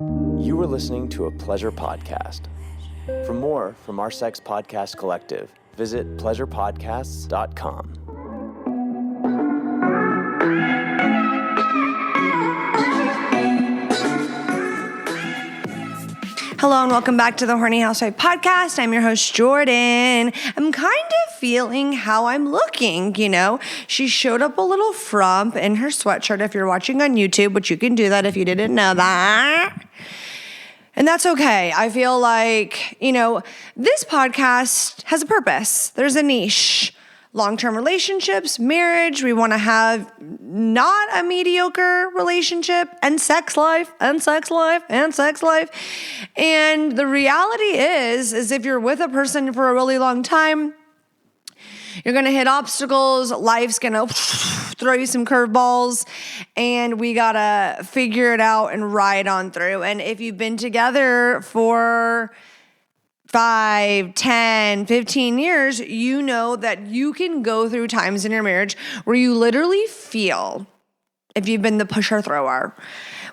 You are listening to a Pleasure Podcast. For more from our Sex Podcast Collective, visit pleasurepodcasts.com. Hello and welcome back to the Horny Housewife Podcast. I'm your host, Jordan. I'm kind of feeling how I'm looking, you know. She showed up a little frump in her sweatshirt if you're watching on YouTube, which you can do that if you didn't know that. And that's okay. I feel like, you know, this podcast has a purpose. There's a niche. Long-term relationships, marriage, we want to have not a mediocre relationship, and sex life, and sex life, and sex life. And the reality is if you're with a person for a really long time, you're going to hit obstacles, life's going to throw you some curveballs, and we got to figure it out and ride on through. And if you've been together for 5, 10, 15 years, you know that you can go through times in your marriage where you literally feel, if you've been the pusher thrower,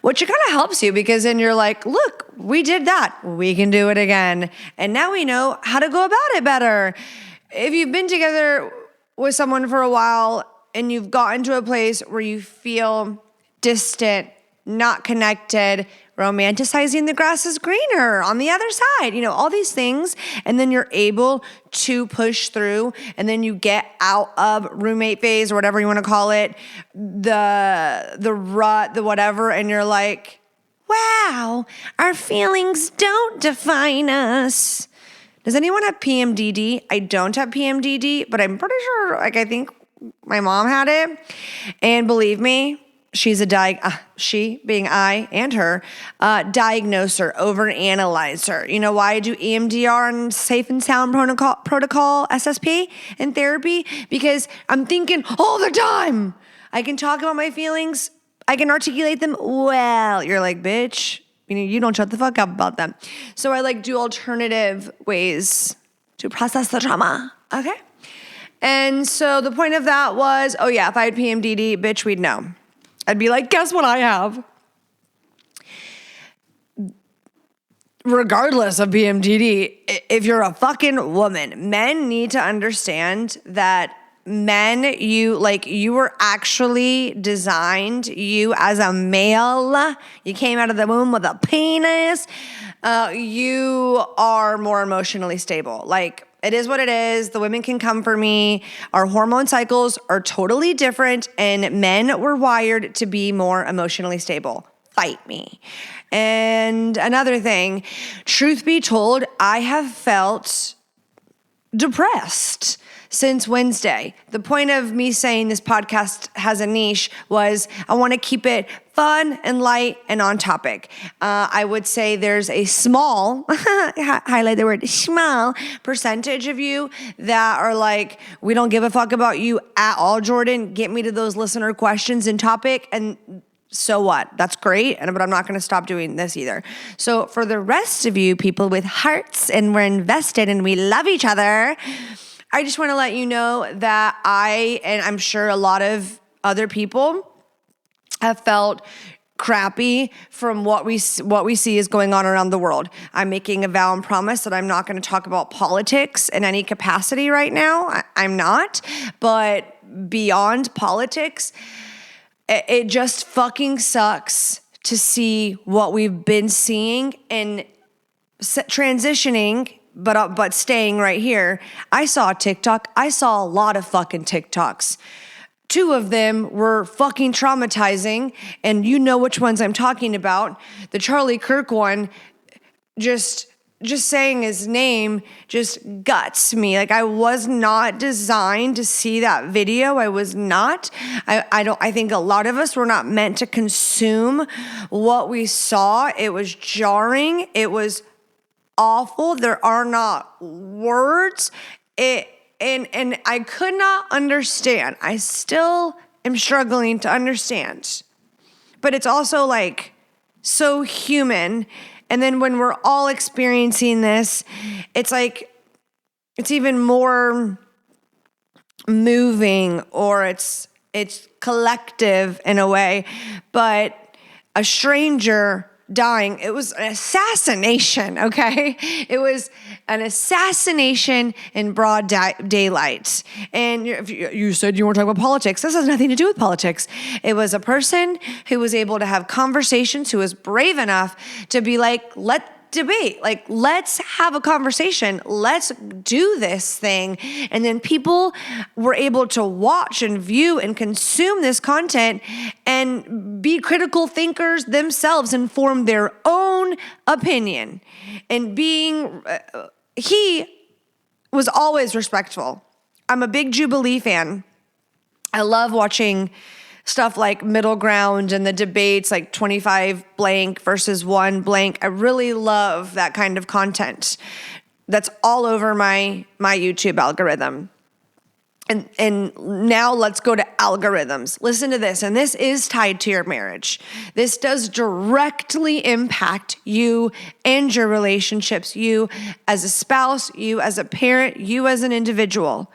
which kind of helps you because then you're like, look, we did that. We can do it again. And now we know how to go about it better. If you've been together with someone for a while and you've gotten to a place where you feel distant, not connected, romanticizing the grass is greener on the other side, you know, all these things. And then you're able to push through and then you get out of roommate phase or whatever you want to call it, the rut, the whatever. And you're like, wow, our feelings don't define us. Does anyone have PMDD? I don't have PMDD, but I'm pretty sure, like, I think my mom had it. And believe me, she's she being I and her, diagnoser, overanalyzer. You know why I do EMDR and safe and sound protocol SSP in therapy? Because I'm thinking all the time. I can talk about my feelings. I can articulate them well. You're like, bitch, you don't shut the fuck up about them. So I do alternative ways to process the trauma. Okay. And so the point of that was, oh yeah, if I had PMDD, bitch, we'd know. I'd be like, guess what I have? Regardless of PMDD, if you're a fucking woman, men need to understand that you were actually designed, you as a male, you came out of the womb with a penis, you are more emotionally stable. It is what it is. The women can come for me. Our hormone cycles are totally different, and men were wired to be more emotionally stable. Fight me. And another thing, truth be told, I have felt depressed since Wednesday. The point of me saying this podcast has a niche was I want to keep it fun and light and on topic. I would say there's a small, highlight the word, small percentage of you that are like, we don't give a fuck about you at all, Jordan. Get me to those listener questions and topic. And so what? That's great. But I'm not going to stop doing this either. So for the rest of you people with hearts and we're invested and we love each other, I just want to let you know that and I'm sure a lot of other people have felt crappy from what we see is going on around the world. I'm making a vow and promise that I'm not going to talk about politics in any capacity right now. I'm not. But beyond politics, it just fucking sucks to see what we've been seeing and transitioning, but staying right here. I saw a TikTok. I saw a lot of fucking TikToks. 2 of them were fucking traumatizing, and you know which ones I'm talking about. The Charlie Kirk one, just saying his name just guts me. I was not designed to see that video. I was not. I think a lot of us were not meant to consume what we saw. It was jarring. It was awful. There are not words. And I could not understand. I still am struggling to understand. But it's also so human. And then when we're all experiencing this, it's even more moving, or it's collective in a way. But a stranger dying. It was an assassination, okay? It was an assassination in broad daylight. And you said you weren't talking about politics. This has nothing to do with politics. It was a person who was able to have conversations, who was brave enough to be like, let's debate. Like, let's have a conversation. Let's do this thing. And then people were able to watch and view and consume this content and be critical thinkers themselves and form their own opinion. And he was always respectful. I'm a big Jubilee fan. I love watching stuff like Middle Ground and the debates, like 25 blank versus 1 blank. I really love that kind of content. That's all over my YouTube algorithm. And now let's go to algorithms. Listen to this, and this is tied to your marriage. This does directly impact you and your relationships, you as a spouse, you as a parent, you as an individual.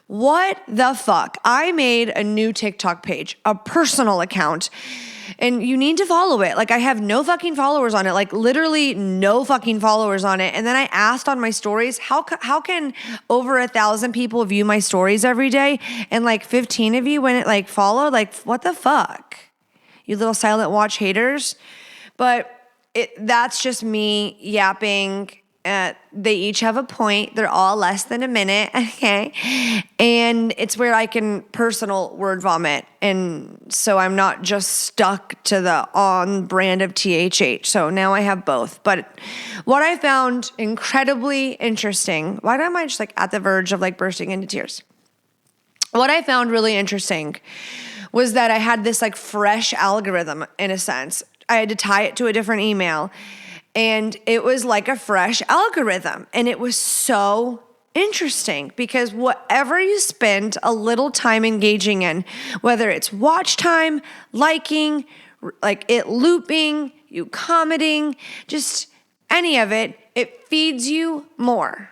What the fuck? I made a new TikTok page, a personal account, and you need to follow it. Like, I have no fucking followers on it, like literally no fucking followers on it. And then I asked on my stories, how can over 1,000 people view my stories every day and like 15 of you when it like follow? Like, what the fuck? You little silent watch haters. But that's just me yapping. They each have a point. They're all less than a minute, okay? And it's where I can personal word vomit. And so I'm not just stuck to the on brand of THH. So now I have both. But what I found incredibly interesting, why am I just like at the verge of like bursting into tears? What I found really interesting was that I had this like fresh algorithm in a sense. I had to tie it to a different email. And it was like a fresh algorithm. And it was so interesting because whatever you spend a little time engaging in, whether it's watch time, liking, like it looping, you commenting, just any of it, it feeds you more.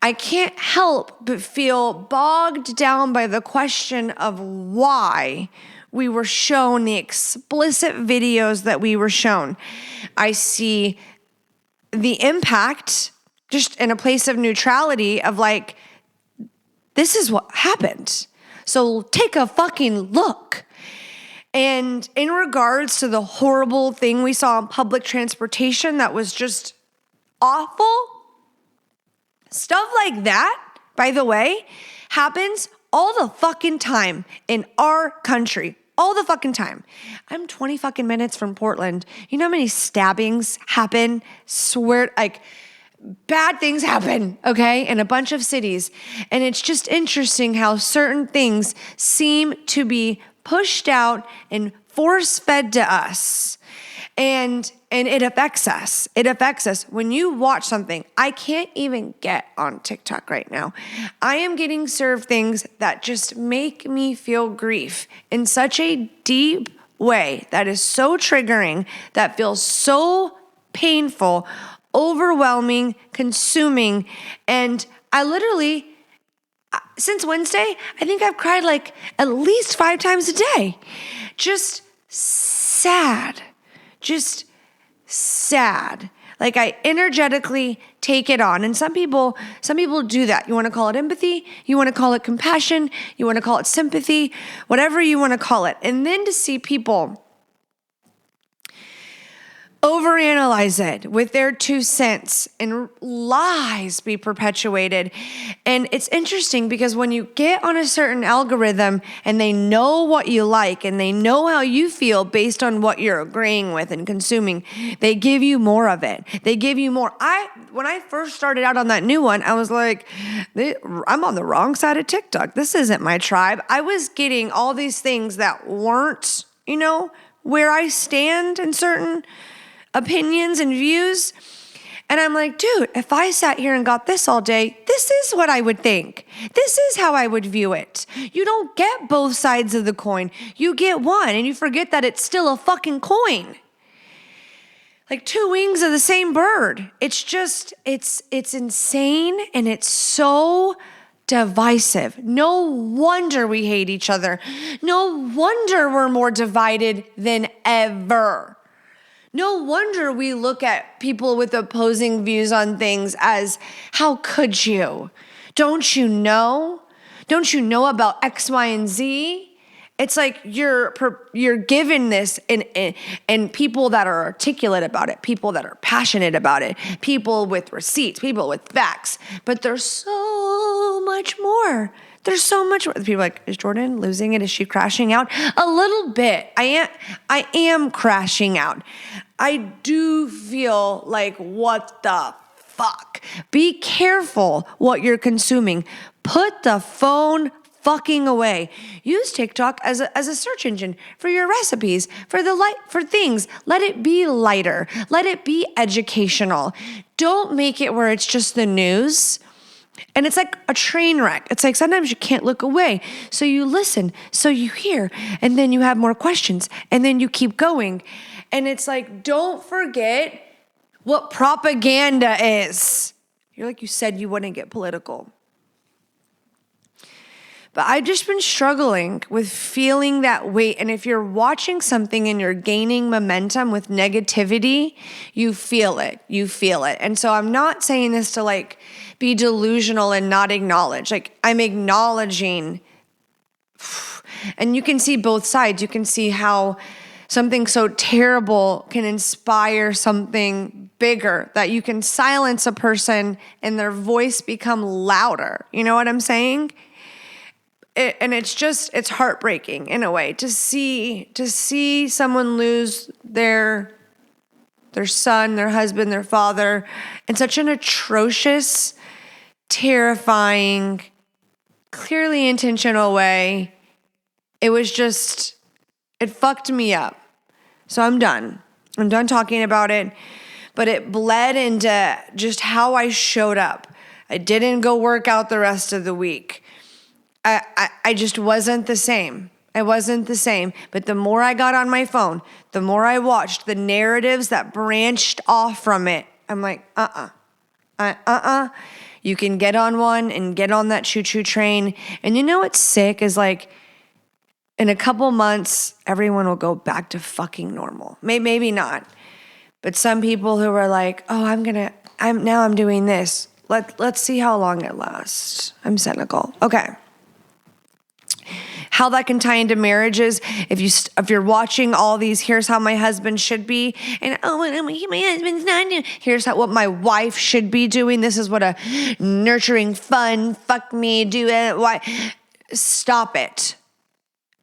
I can't help but feel bogged down by the question of why we were shown the explicit videos that we were shown. I see the impact just in a place of neutrality of like, this is what happened. So take a fucking look. And in regards to the horrible thing we saw in public transportation that was just awful, stuff like that, by the way, happens all the fucking time in our country. All the fucking time. I'm 20 fucking minutes from Portland. You know how many stabbings happen? Swear, like, bad things happen, okay, in a bunch of cities. And it's just interesting how certain things seem to be pushed out and force-fed to us. And it affects us. It affects us. When you watch something, I can't even get on TikTok right now. I am getting served things that just make me feel grief in such a deep way that is so triggering, that feels so painful, overwhelming, consuming. And I literally, since Wednesday, I think I've cried like at least 5 times a day. Just sad. Just sad. Like, I energetically take it on. And some people do that. You want to call it empathy, you want to call it compassion, you want to call it sympathy, whatever you want to call it. And then to see people overanalyze it with their 2 cents and lies be perpetuated. And it's interesting because when you get on a certain algorithm and they know what you like and they know how you feel based on what you're agreeing with and consuming, they give you more of it. They give you more. When I first started out on that new one, I was like, I'm on the wrong side of TikTok. This isn't my tribe. I was getting all these things that weren't, where I stand in certain opinions and views. And I'm like, dude, if I sat here and got this all day, this is what I would think. This is how I would view it. You don't get both sides of the coin. You get one, and you forget that it's still a fucking coin. Like 2 wings of the same bird. It's just, it's insane, and it's so divisive. No wonder we hate each other. No wonder we're more divided than ever. No wonder we look at people with opposing views on things as, how could you? Don't you know? Don't you know about X, Y, and Z? It's like you're given this and people that are articulate about it, people that are passionate about it, people with receipts, people with facts. But there's so much more. There's so much more. People are like, is Jordan losing it? Is she crashing out? A little bit. I am crashing out. I do feel like, what the fuck? Be careful what you're consuming. Put the phone fucking away. Use TikTok as a search engine for your recipes, for things. Let it be lighter. Let it be educational. Don't make it where it's just the news. And it's like a train wreck. It's like sometimes you can't look away. So you listen, so you hear, and then you have more questions, and then you keep going. And it's like, don't forget what propaganda is. You're like, you said you wouldn't get political. But I've just been struggling with feeling that weight. And if you're watching something and you're gaining momentum with negativity, you feel it. You feel it. And so I'm not saying this to like be delusional and not acknowledge. Like, I'm acknowledging. And you can see both sides. You can see how something so terrible can inspire something bigger, that you can silence a person and their voice become louder. You know what I'm saying? And it's heartbreaking in a way to see someone lose their son, their husband, their father in such an atrocious, terrifying, clearly intentional way. It was just, it fucked me up. So I'm done. I'm done talking about it. But it bled into just how I showed up. I didn't go work out the rest of the week. I just wasn't the same. I wasn't the same. But the more I got on my phone, the more I watched the narratives that branched off from it, I'm like, You can get on one and get on that choo-choo train. And you know what's sick is like, in a couple months, everyone will go back to fucking normal. Maybe not. But some people who are like, oh, I'm doing this. Let's see how long it lasts. I'm cynical. Okay. How that can tie into marriages. If you're watching all these, here's how my husband should be, and my husband's not doing. Here's what my wife should be doing. This is what a nurturing, fun, fuck me, do it. Why? Stop it.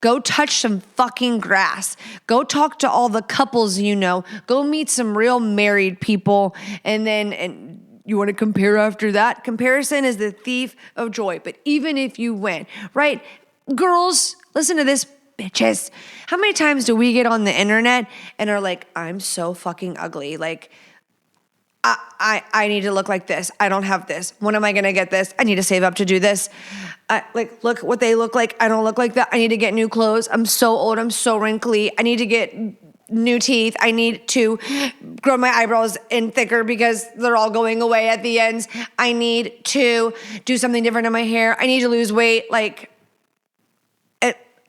Go touch some fucking grass. Go talk to all the couples you know. Go meet some real married people, and you want to compare after that? Comparison is the thief of joy. But even if you win, right? Girls, listen to this, bitches. How many times do we get on the internet and are like, I'm so fucking ugly. Like, I need to look like this. I don't have this. When am I going to get this? I need to save up to do this. Look what they look like. I don't look like that. I need to get new clothes. I'm so old. I'm so wrinkly. I need to get new teeth. I need to grow my eyebrows in thicker because they're all going away at the ends. I need to do something different in my hair. I need to lose weight.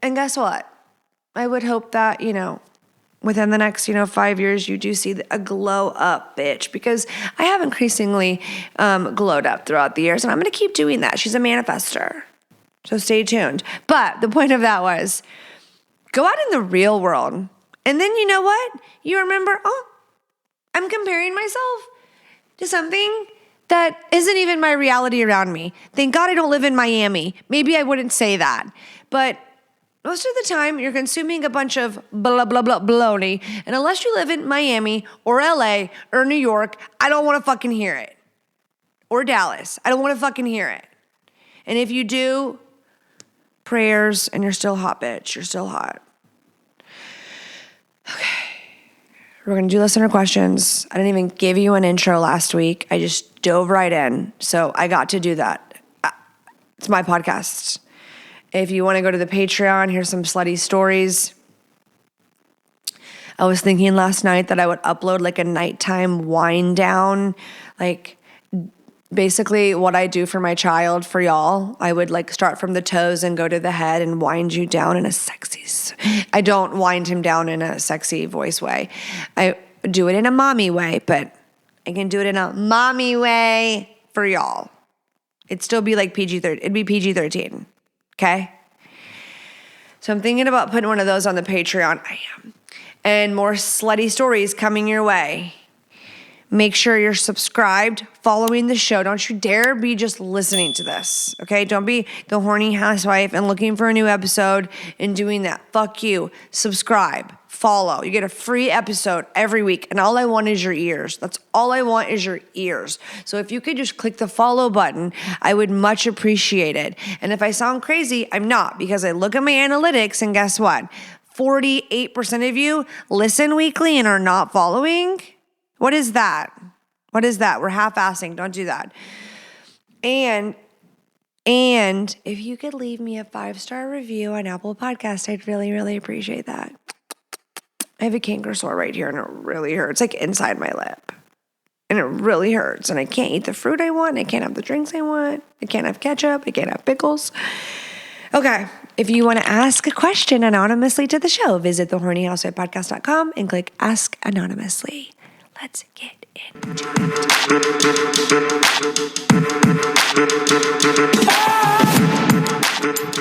And guess what? I would hope that, within the next, 5 years, you do see a glow up, bitch, because I have increasingly glowed up throughout the years, and I'm going to keep doing that. She's a manifester. So stay tuned. But the point of that was, go out in the real world. And then you know what? You remember, I'm comparing myself to something that isn't even my reality around me. Thank God I don't live in Miami. Maybe I wouldn't say that. But most of the time, you're consuming a bunch of blah, blah, blah, baloney. And unless you live in Miami or LA or New York, I don't want to fucking hear it. Or Dallas. I don't want to fucking hear it. And if you do, prayers, and you're still hot, bitch. You're still hot. Okay. We're going to do listener questions. I didn't even give you an intro last week. I just dove right in. So I got to do that. It's my podcast. If you want to go to the Patreon, here's some slutty stories. I was thinking last night that I would upload like a nighttime wind down, like basically what I do for my child for y'all. I would like start from the toes and go to the head and wind you down in a sexy. I don't wind him down in a sexy voice way. do it in a mommy way, but I can do it in a mommy way for y'all. It'd still be like PG-13. It'd be PG-13. Okay? So I'm thinking about putting one of those on the Patreon. I am. And more slutty stories coming your way. Make sure you're subscribed, following the show. Don't you dare be just listening to this, okay? Don't be the horny housewife and looking for a new episode and doing that. Fuck you. Subscribe, follow. You get a free episode every week, and all I want is your ears. That's all I want is your ears. So if you could just click the follow button, I would much appreciate it. And if I sound crazy, I'm not, because I look at my analytics, and guess what? 48% of you listen weekly and are not following. What is that? What is that? We're half-assing. Don't do that. And if you could leave me a 5-star review on Apple Podcast, I'd really, really appreciate that. I have a canker sore right here, and it really hurts, like inside my lip. And it really hurts. And I can't eat the fruit I want. I can't have the drinks I want. I can't have ketchup. I can't have pickles. Okay. If you want to ask a question anonymously to the show, visit thehornyhousewifepodcast.com and click Ask Anonymously. Let's get into it.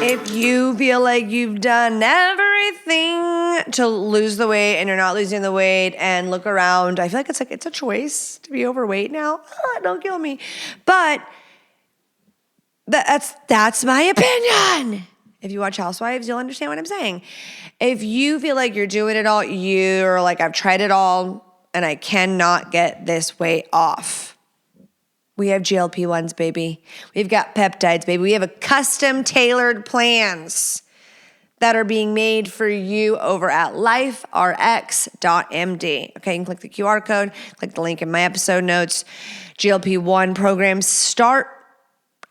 If you feel like you've done everything to lose the weight and you're not losing the weight, and look around, I feel like it's a choice to be overweight now. Don't kill me. But that's my opinion. If you watch Housewives, you'll understand what I'm saying. If you feel like you're doing it all, you're like, I've tried it all, and I cannot get this weight off. We have GLP-1s, baby. We've got peptides, baby. We have a custom tailored plans that are being made for you over at liferx.md. Okay, you can click the QR code, click the link in my episode notes. GLP-1 programs start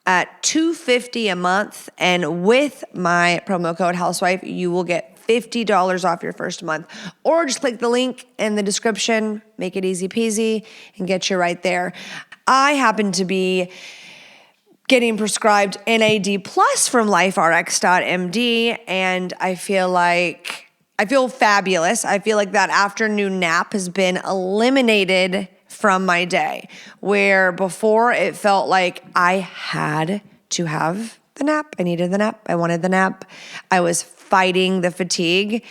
at $250 a month, and with my promo code Housewife, you will get $50 off your first month. Or just click the link in the description, make it easy peasy, and get you right there. I happen to be getting prescribed NAD Plus from liferx.md, and I feel fabulous. I feel like that afternoon nap has been eliminated from my day, where before it felt like I had to have the nap. I needed the nap. I wanted the nap. I was fighting the fatigue.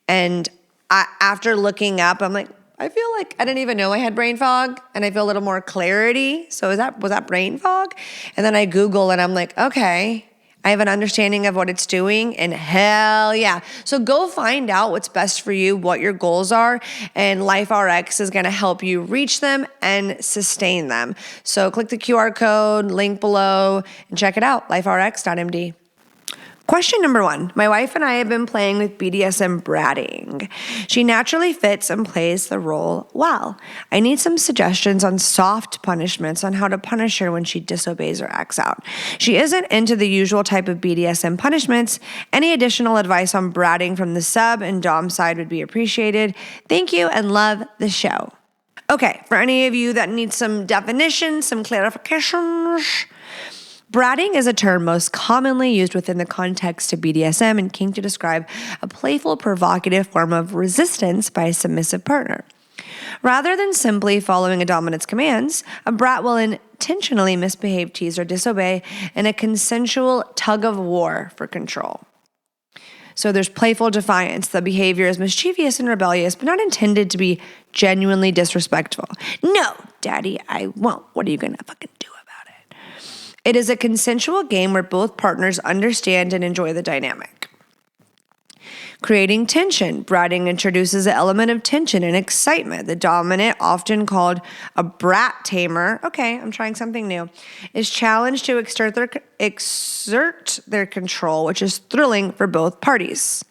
And after looking up, I'm like, I feel like I didn't even know I had brain fog, and I feel a little more clarity. So was that brain fog? And then I Google, and I'm like, okay, I have an understanding of what it's doing, and hell yeah. So go find out what's best for you, what your goals are, and LifeRx is gonna help you reach them and sustain them. So click the QR code, link below, and check it out, liferx.md. Question number 1. My wife and I have been playing with BDSM bratting. She naturally fits and plays the role well. I need some suggestions on soft punishments on how to punish her when she disobeys or acts out. She isn't into the usual type of BDSM punishments. Any additional advice on bratting from the sub and dom side would be appreciated. Thank you and love the show. Okay, for any of you that need some definitions, some clarifications, bratting is a term most commonly used within the context of BDSM and kink to describe a playful, provocative form of resistance by a submissive partner. Rather than simply following a dominant's commands, a brat will intentionally misbehave, tease, or disobey in a consensual tug-of-war for control. So there's playful defiance. The behavior is mischievous and rebellious, but not intended to be genuinely disrespectful. No, daddy, I won't. What are you going to fucking do? It is a consensual game where both partners understand and enjoy the dynamic. Creating tension. Bratting introduces an element of tension and excitement. The dominant, often called a brat tamer, okay, I'm trying something new, is challenged to exert their control, which is thrilling for both parties.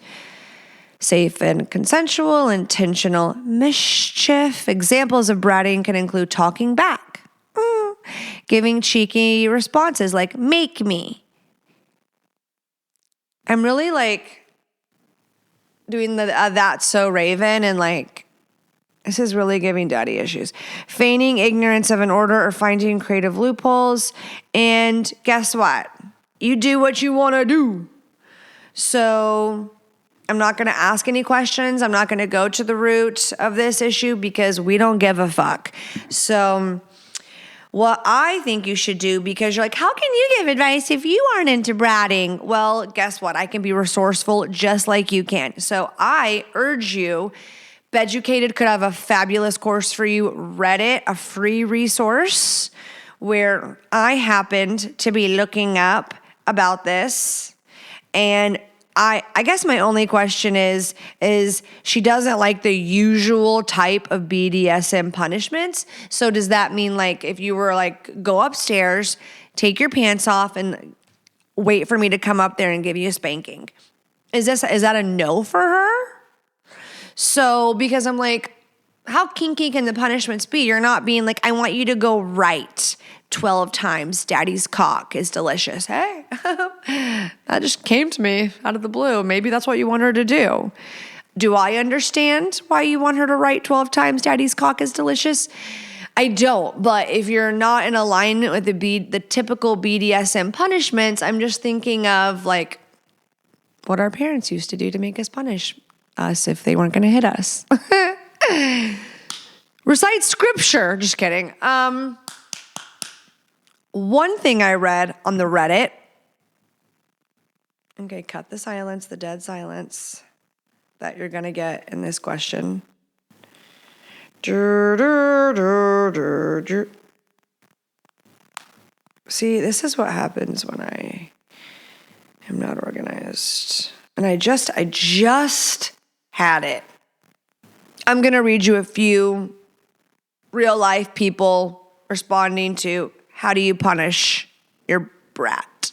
Safe and consensual, intentional mischief. Examples of bratting can include talking back, giving cheeky responses like, make me. I'm really like doing the that's so Raven, and like, this is really giving daddy issues. Feigning ignorance of an order or finding creative loopholes. And guess what? You do what you want to do. So I'm not going to ask any questions. I'm not going to go to the root of this issue because we don't give a fuck. So what I think you should do, because you're like, how can you give advice if you aren't into bratting? Well, guess what? I can be resourceful just like you can. So I urge you, Beducated could have a fabulous course for you. Reddit, a free resource where I happened to be looking up about this. And I guess my only question is she doesn't like the usual type of BDSM punishments. So does that mean like if you were like, go upstairs, take your pants off and wait for me to come up there and give you a spanking? Is that a no for her? So because I'm like, how kinky can the punishments be? You're not being like, I want you to go right 12 times. Daddy's cock is delicious. Hey, that just came to me out of the blue. Maybe that's what you want her to do. Do I understand why you want her to write 12 times Daddy's cock is delicious? I don't, but if you're not in alignment with the typical BDSM punishments, I'm just thinking of like what our parents used to do to make us punish us if they weren't going to hit us. Recite scripture. Just kidding. One thing I read on the Reddit. Okay, cut the silence, the dead silence that you're going to get in this question. See, this is what happens when I am not organized. And I just had it. I'm going to read you a few real life people responding to how do you punish your brat.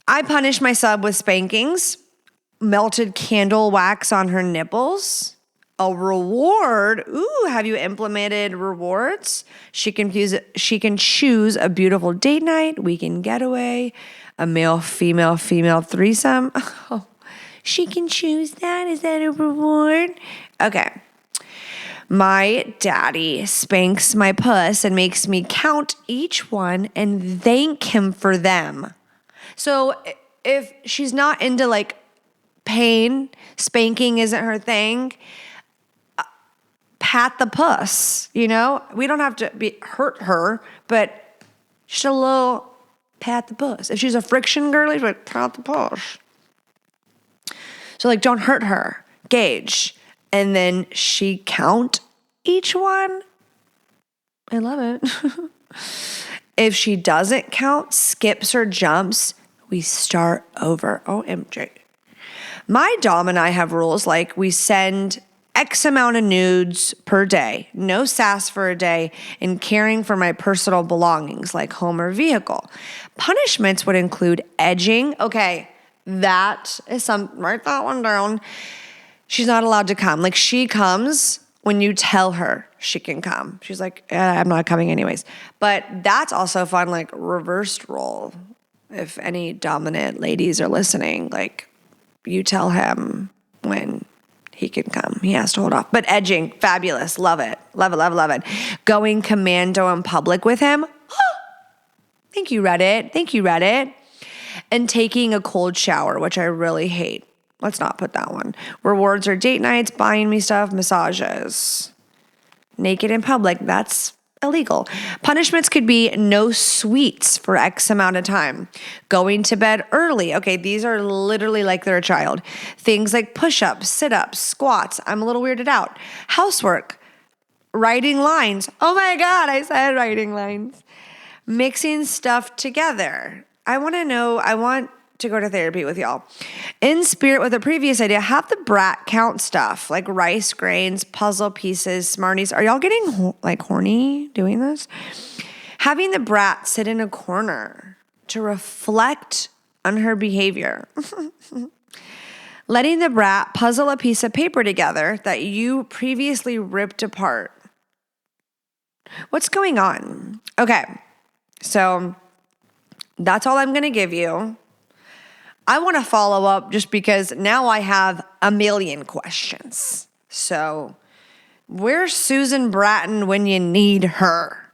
I punish my sub with spankings, melted candle wax on her nipples, a reward. Ooh, have you implemented rewards? She can choose a beautiful date night, weekend getaway, a male-female threesome. Oh, she can choose that. Is that a reward? Okay. My daddy spanks my puss and makes me count each one and thank him for them. So if she's not into like pain, spanking isn't her thing, pat the puss, you know? We don't have to hurt her, but just a little pat the puss. If she's a friction girly, like pat the puss. So like don't hurt her, gauge. And then she count each one. I love it. If she doesn't count, skips or jumps, we start over. OMG. My dom and I have rules like we send X amount of nudes per day, no sass for a day, and caring for my personal belongings like home or vehicle. Punishments would include edging. Okay, that is write that one down. She's not allowed to come. Like she comes when you tell her she can come. She's like, I'm not coming anyways. But that's also fun, like reversed role. If any dominant ladies are listening, like you tell him when he can come. He has to hold off. But edging, fabulous. Love it. Love it, love it, love it. Going commando in public with him. Thank you, Reddit. Thank you, Reddit. And taking a cold shower, which I really hate. Let's not put that one. Rewards are date nights, buying me stuff, massages. Naked in public, that's illegal. Punishments could be no sweets for X amount of time. Going to bed early. Okay, these are literally like they're a child. Things like push-ups, sit-ups, squats. I'm a little weirded out. Housework. Writing lines. Oh my God, I said writing lines. Mixing stuff together. I want to go to therapy with y'all. In spirit with a previous idea, have the brat count stuff like rice grains, puzzle pieces, Smarties. Are y'all getting horny doing this? Having the brat sit in a corner to reflect on her behavior. Letting the brat puzzle a piece of paper together that you previously ripped apart. What's going on? Okay, so that's all I'm going to give you. I want to follow up just because now I have a million questions. So, where's Susan Bratton when you need her?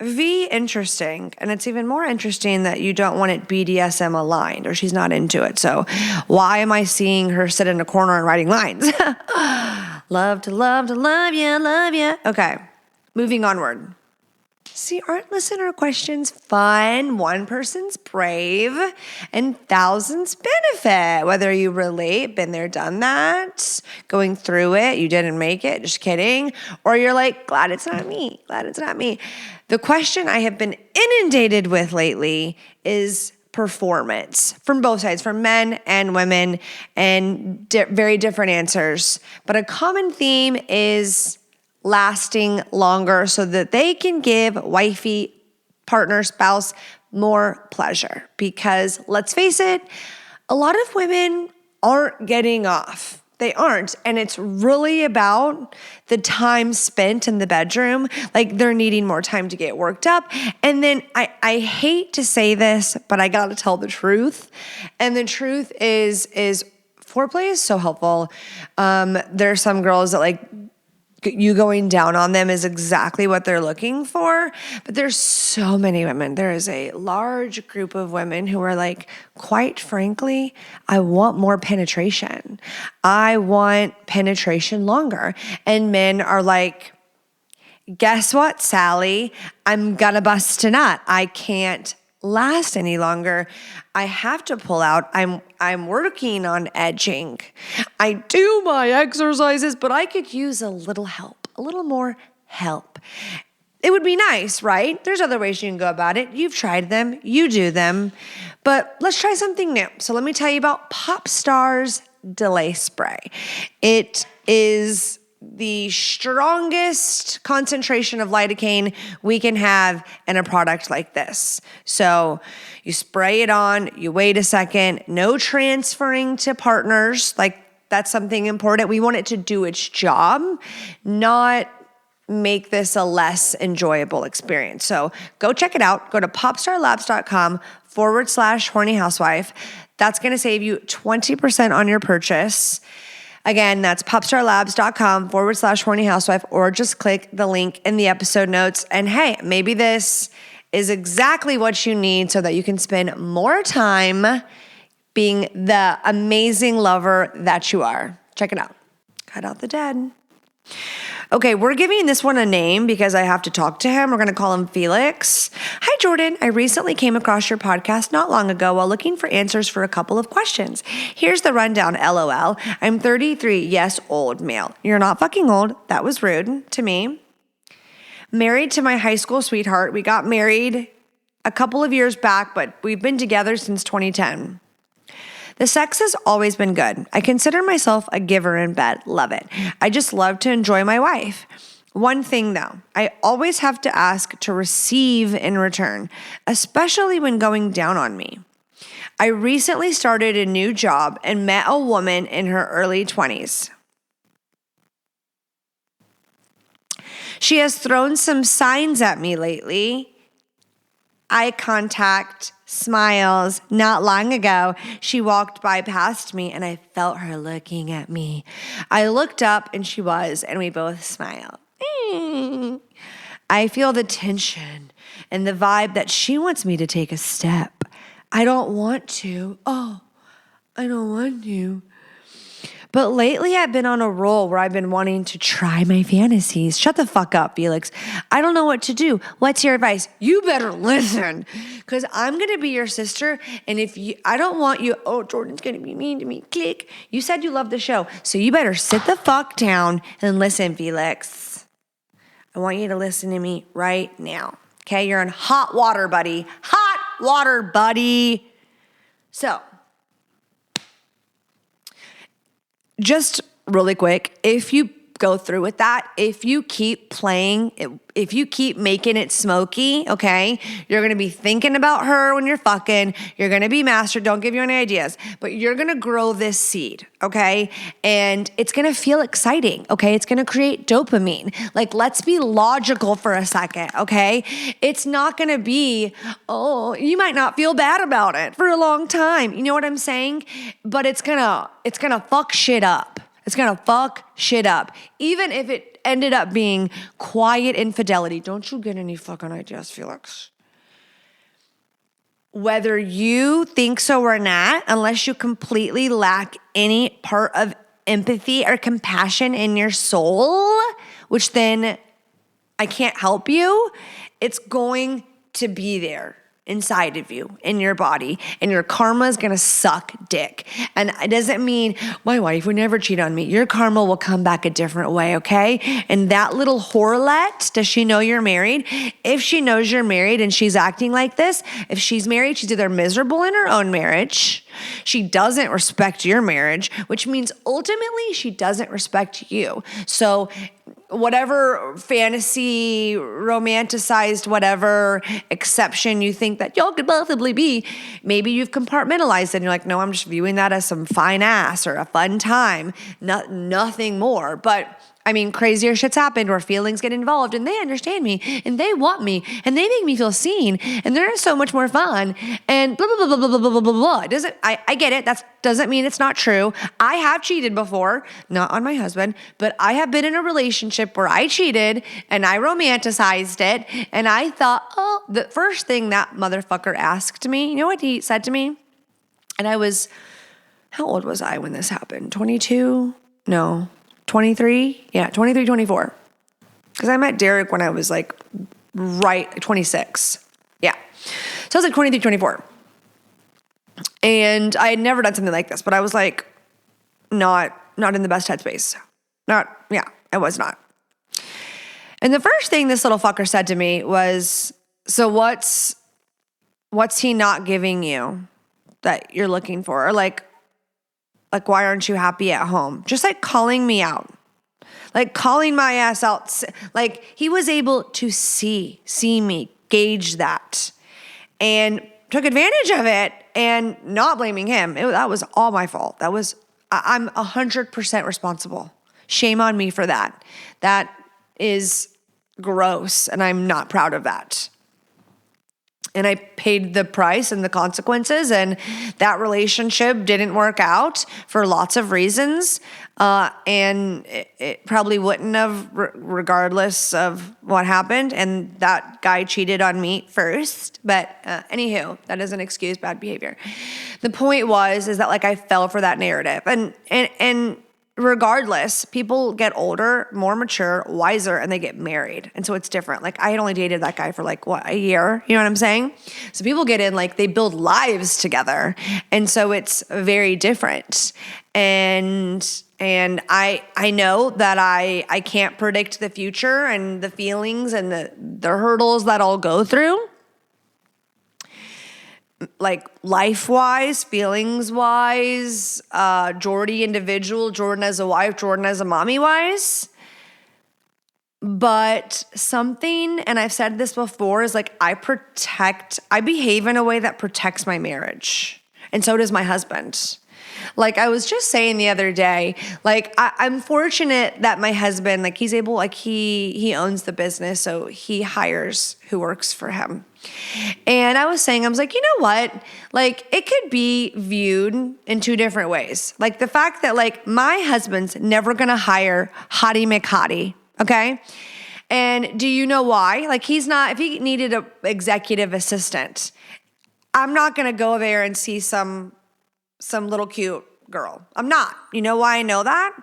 V, interesting. And it's even more interesting that you don't want it BDSM aligned or she's not into it. So why am I seeing her sit in a corner and writing lines? Love to love you, love you. Okay, moving onward. See, aren't listener questions fun? One person's brave and thousands benefit. Whether you relate, been there, done that, going through it, you didn't make it, just kidding. Or you're like, glad it's not me, glad it's not me. The question I have been inundated with lately is performance from both sides, from men and women, and very different answers. But a common theme is lasting longer so that they can give wifey, partner, spouse more pleasure. Because let's face it, a lot of women aren't getting off. They aren't. And it's really about the time spent in the bedroom. Like they're needing more time to get worked up. And then I hate to say this, but I got to tell the truth. And the truth is foreplay is so helpful. There are some girls that like, you going down on them is exactly what they're looking for. But there's so many women. There is a large group of women who are like, quite frankly, I want more penetration. I want penetration longer. And men are like, guess what, Sally? I'm gonna bust a nut. I can't last any longer. I have to pull out. I'm working on edging. I do my exercises, but I could use a little help, a little more help. It would be nice, right? There's other ways you can go about it. You've tried them, you do them, but let's try something new. So let me tell you about Popstar's Delay Spray. It is the strongest concentration of lidocaine we can have in a product like this. So you spray it on, you wait a second, no transferring to partners. Like that's something important. We want it to do its job, not make this a less enjoyable experience. So go check it out. Go to popstarlabs.com/horny housewife. That's going to save you 20% on your purchase. Again, that's popstarlabs.com/horny housewife, or just click the link in the episode notes. And hey, maybe this is exactly what you need so that you can spend more time being the amazing lover that you are. Check it out. Cut out the dead. Okay, we're giving this one a name because I have to talk to him. We're going to call him Felix. Hi, Jordan. I recently came across your podcast not long ago while looking for answers for a couple of questions. Here's the rundown, LOL. I'm 33, yes, old male. You're not fucking old. That was rude to me. Married to my high school sweetheart. We got married a couple of years back, but we've been together since 2010. The sex has always been good. I consider myself a giver in bed. Love it. I just love to enjoy my wife. One thing though, I always have to ask to receive in return, especially when going down on me. I recently started a new job and met a woman in her early 20s. She has thrown some signs at me lately. Eye contact, smiles. Not long ago, she walked by past me and I felt her looking at me. I looked up and she was, and we both smiled. I feel the tension and the vibe that she wants me to take a step. I don't want to. I don't want to. But lately I've been on a roll where I've been wanting to try my fantasies. Shut the fuck up, Felix. I don't know what to do. What's your advice? You better listen, because I'm going to be your sister. And I don't want you, Jordan's going to be mean to me. Click. You said you love the show. So you better sit the fuck down and listen, Felix. I want you to listen to me right now. Okay? You're in hot water, buddy. Hot water, buddy. So, just really quick, if you go through with that, if you keep playing, if you keep making it smoky, okay, you're going to be thinking about her when you're fucking, you're going to be mastered, don't give you any ideas, but you're going to grow this seed, okay, and it's going to feel exciting, okay, it's going to create dopamine. Like, let's be logical for a second, okay, it's not going to be, you might not feel bad about it for a long time, you know what I'm saying, but it's going to fuck shit up. It's going to fuck shit up. Even if it ended up being quiet infidelity. Don't you get any fucking ideas, Felix? Whether you think so or not, unless you completely lack any part of empathy or compassion in your soul, which then I can't help you, it's going to be there inside of you, in your body, and your karma is gonna suck dick. And it doesn't mean my wife would never cheat on me. Your karma will come back a different way, okay? And that little whorelet, does she know you're married? If she knows you're married and she's acting like this, if she's married, she's either miserable in her own marriage, she doesn't respect your marriage, which means ultimately she doesn't respect you. So whatever fantasy, romanticized, whatever exception you think that y'all could possibly be, maybe you've compartmentalized and you're like, no, I'm just viewing that as some fine ass or a fun time, nothing more. But I mean, crazier shit's happened where feelings get involved and they understand me and they want me and they make me feel seen and they're so much more fun and blah, blah, blah, blah, blah, blah, blah, blah. I get it. That doesn't mean it's not true. I have cheated before, not on my husband, but I have been in a relationship where I cheated and I romanticized it. And I thought, oh, the first thing that motherfucker asked me, you know what he said to me? And how old was I when this happened? 22? No. 23? Yeah, 23, 24. Because I met Derek when I was like 26. Yeah. So I was like 23, 24. And I had never done something like this, but I was like not in the best headspace. I was not. And the first thing this little fucker said to me was, so what's he not giving you that you're looking for? Or like, why aren't you happy at home? Just like calling me out, like calling my ass out. Like he was able to see me, gauge that, and took advantage of it, and not blaming him. That was all my fault. I'm 100% responsible. Shame on me for that. That is gross, and I'm not proud of that. And I paid the price and the consequences, and that relationship didn't work out for lots of reasons. And it probably wouldn't have regardless of what happened. And that guy cheated on me first. But anywho, that doesn't excuse bad behavior. The point is that like I fell for that narrative. And regardless, people get older, more mature, wiser, and they get married. And so it's different. Like I had only dated that guy for like, a year? You know what I'm saying? So people get in, like they build lives together. And so it's very different. And I know that I can't predict the future and the feelings and the hurdles that I'll go through. Like life-wise, feelings-wise, Jordy individual, Jordan as a wife, Jordan as a mommy-wise. But something, and I've said this before, is like I behave in a way that protects my marriage. And so does my husband. Like I was just saying the other day, like I'm fortunate that my husband, like he's able, like he owns the business, so he hires who works for him. And I was like, you know what? Like it could be viewed in two different ways. Like the fact that like my husband's never gonna hire Hottie McHottie, okay? And do you know why? Like he's not, if he needed an executive assistant, I'm not gonna go there and see some little cute girl. I'm not. You know why I know that?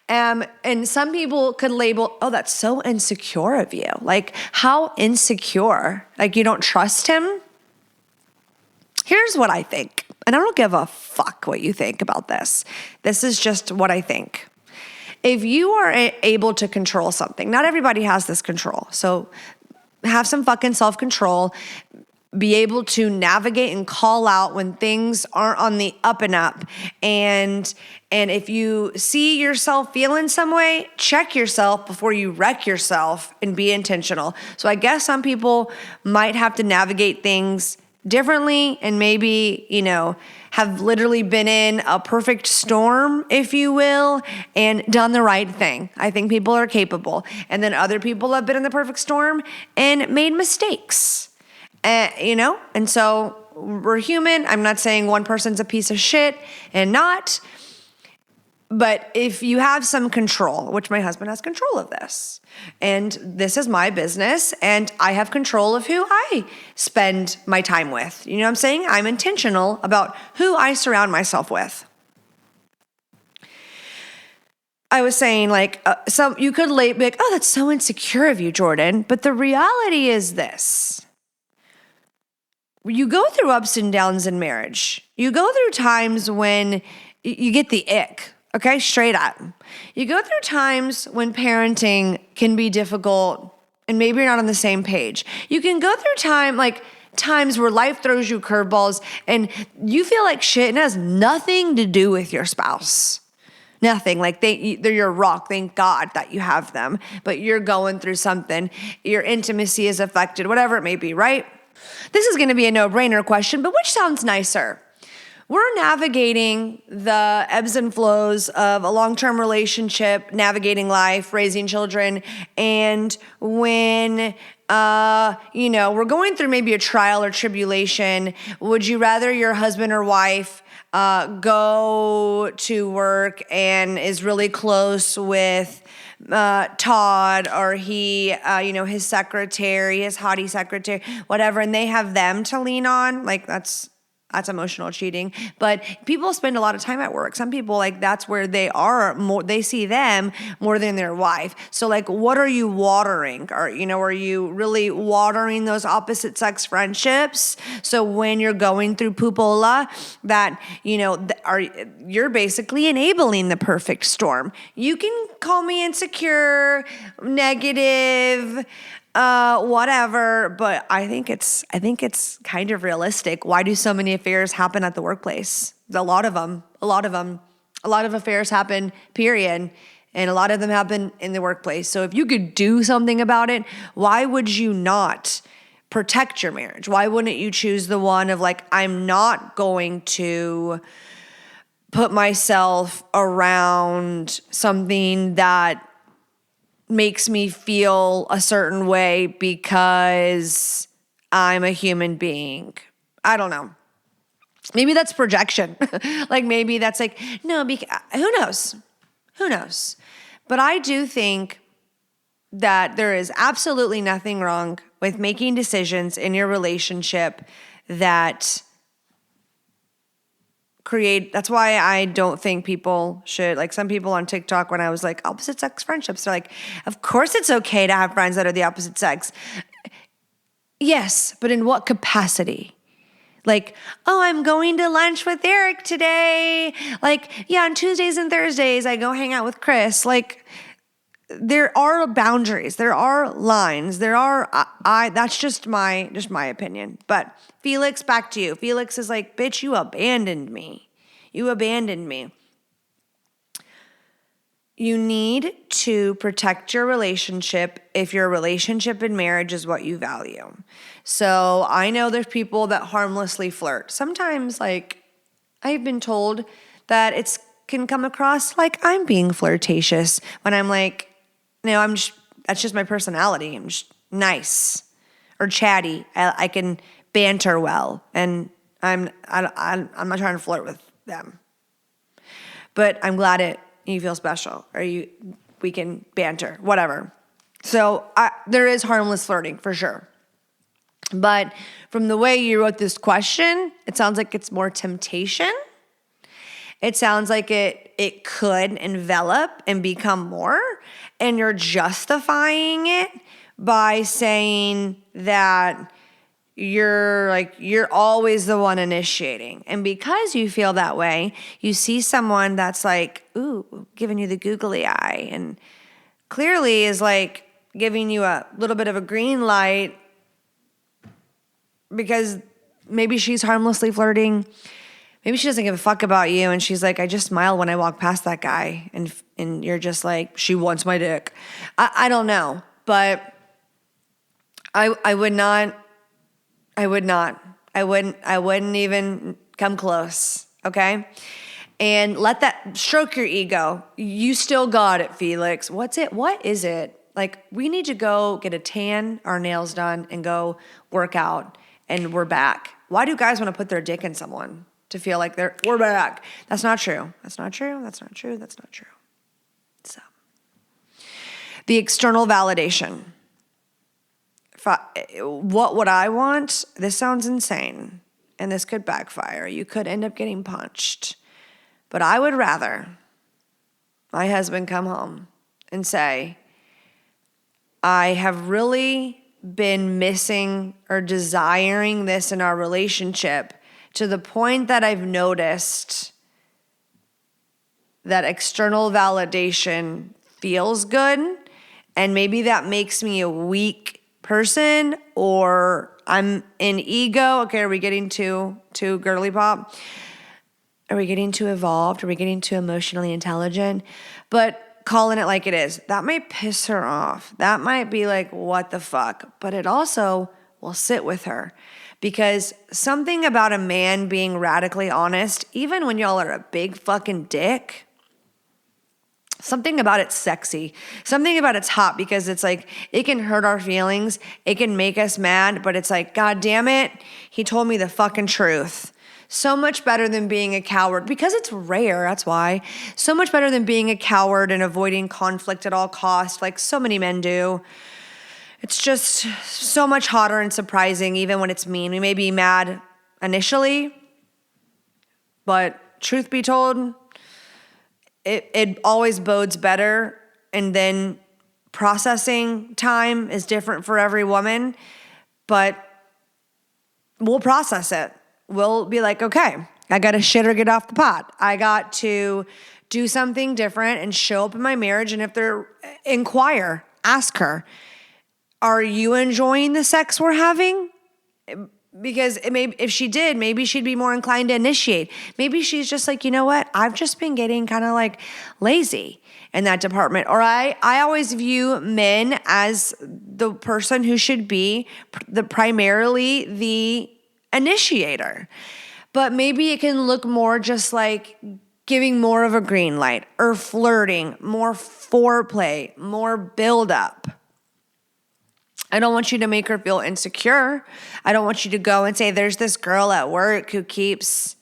And some people could label, oh, that's so insecure of you. Like, how insecure? Like, you don't trust him? Here's what I think. And I don't give a fuck what you think about this. This is just what I think. If you are able to control something, not everybody has this control. So have some fucking self-control. Be able to navigate and call out when things aren't on the up and up. And if you see yourself feeling some way, check yourself before you wreck yourself and be intentional. So I guess some people might have to navigate things differently and maybe, have literally been in a perfect storm, if you will, and done the right thing. I think people are capable. And then other people have been in the perfect storm and made mistakes. And so we're human. I'm not saying one person's a piece of shit and not. But if you have some control, which my husband has control of this, and this is my business, and I have control of who I spend my time with. You know what I'm saying? I'm intentional about who I surround myself with. I was saying you could be like, oh, that's so insecure of you, Jordan. But the reality is this. You go through ups and downs in marriage. You go through times when you get the ick. Okay, straight up. You go through times when parenting can be difficult and maybe you're not on the same page. You can go through times where life throws you curveballs and you feel like shit and it has nothing to do with your spouse. Nothing. Like they're your rock. Thank God that you have them. But you're going through something. Your intimacy is affected, whatever it may be, right? This is going to be a no-brainer question, but which sounds nicer? We're navigating the ebbs and flows of a long-term relationship, navigating life, raising children, and when we're going through maybe a trial or tribulation, would you rather your husband or wife go to work and is really close with Todd or he, his secretary, his hottie secretary, whatever, and they have them to lean on? Like that's emotional cheating. But people spend a lot of time at work. Some people, that's where they are more, they see them more than their wife. So what are you watering? Are you really watering those opposite sex friendships? So when you're going through poopola, that, you're basically enabling the perfect storm. You can call me insecure, negative, whatever, but I think it's kind of realistic. Why do so many affairs happen at the workplace? A lot of affairs happen, period. And a lot of them happen in the workplace. So if you could do something about it, why would you not protect your marriage? Why wouldn't you choose the one of I'm not going to put myself around something that makes me feel a certain way because I'm a human being. I don't know. Maybe that's projection. Maybe that's no, who knows? Who knows? But I do think that there is absolutely nothing wrong with making decisions in your relationship that that's why I don't think people should, some people on TikTok, when I was opposite sex friendships, they're of course it's okay to have friends that are the opposite sex. Yes, but in what capacity? I'm going to lunch with Eric today. On Tuesdays and Thursdays, I go hang out with Chris. There are boundaries. There are lines. There are, that's just my opinion. But Felix, back to you. Felix is bitch, you abandoned me. You abandoned me. You need to protect your relationship if your relationship and marriage is what you value. So I know there's people that harmlessly flirt. Sometimes, I've been told that it can come across like I'm being flirtatious when I'm no, that's just my personality. I'm just nice or chatty. I can banter well, and I'm not trying to flirt with them. But I'm glad you feel special, or we can banter, whatever. So there is harmless flirting for sure. But from the way you wrote this question, it sounds like it's more temptation. It sounds like it could envelop and become more, and you're justifying it by saying that you're always the one initiating. And because you feel that way, you see someone that's ooh, giving you the googly eye and clearly is giving you a little bit of a green light because maybe she's harmlessly flirting. Maybe she doesn't give a fuck about you, and she's I just smile when I walk past that guy, and you're just she wants my dick. I don't know, but I wouldn't even come close, okay? And let that stroke your ego. You still got it, Felix. What's it? What is it? We need to go get a tan, our nails done, and go work out, and we're back. Why do guys want to put their dick in someone? to feel like we're back. That's not true. That's not true. That's not true. That's not true. So, the external validation. What would I want? This sounds insane, and this could backfire. You could end up getting punched. But I would rather my husband come home and say, I have really been missing or desiring this in our relationship to the point that I've noticed that external validation feels good, and maybe that makes me a weak person, or I'm in ego. Okay, are we getting too girly pop? Are we getting too evolved? Are we getting too emotionally intelligent? But calling it like it is, that might piss her off. That might be like, what the fuck? But it also will sit with her, because something about a man being radically honest, even when y'all are a big fucking dick, something about it's sexy. Something about it's hot, because it's like, it can hurt our feelings. It can make us mad, but it's like, God damn it, he told me the fucking truth. So much better than being a coward, because it's rare, that's why. So much better than being a coward and avoiding conflict at all costs, like so many men do. It's just so much hotter and surprising, even when it's mean. We may be mad initially, but truth be told, it always bodes better, and then processing time is different for every woman, but we'll process it. We'll be like, okay, I got to shit or get off the pot. I got to do something different and show up in my marriage, and if they're, inquire, ask her, are you enjoying the sex we're having? Because if she did, maybe she'd be more inclined to initiate. Maybe she's just like, you know what? I've just been getting kind of like lazy in that department. Or I always view men as the person who should be primarily the initiator. But maybe it can look more just like giving more of a green light, or flirting, more foreplay, more buildup. I don't want you to make her feel insecure. I don't want you to go and say, there's this girl at work who keeps,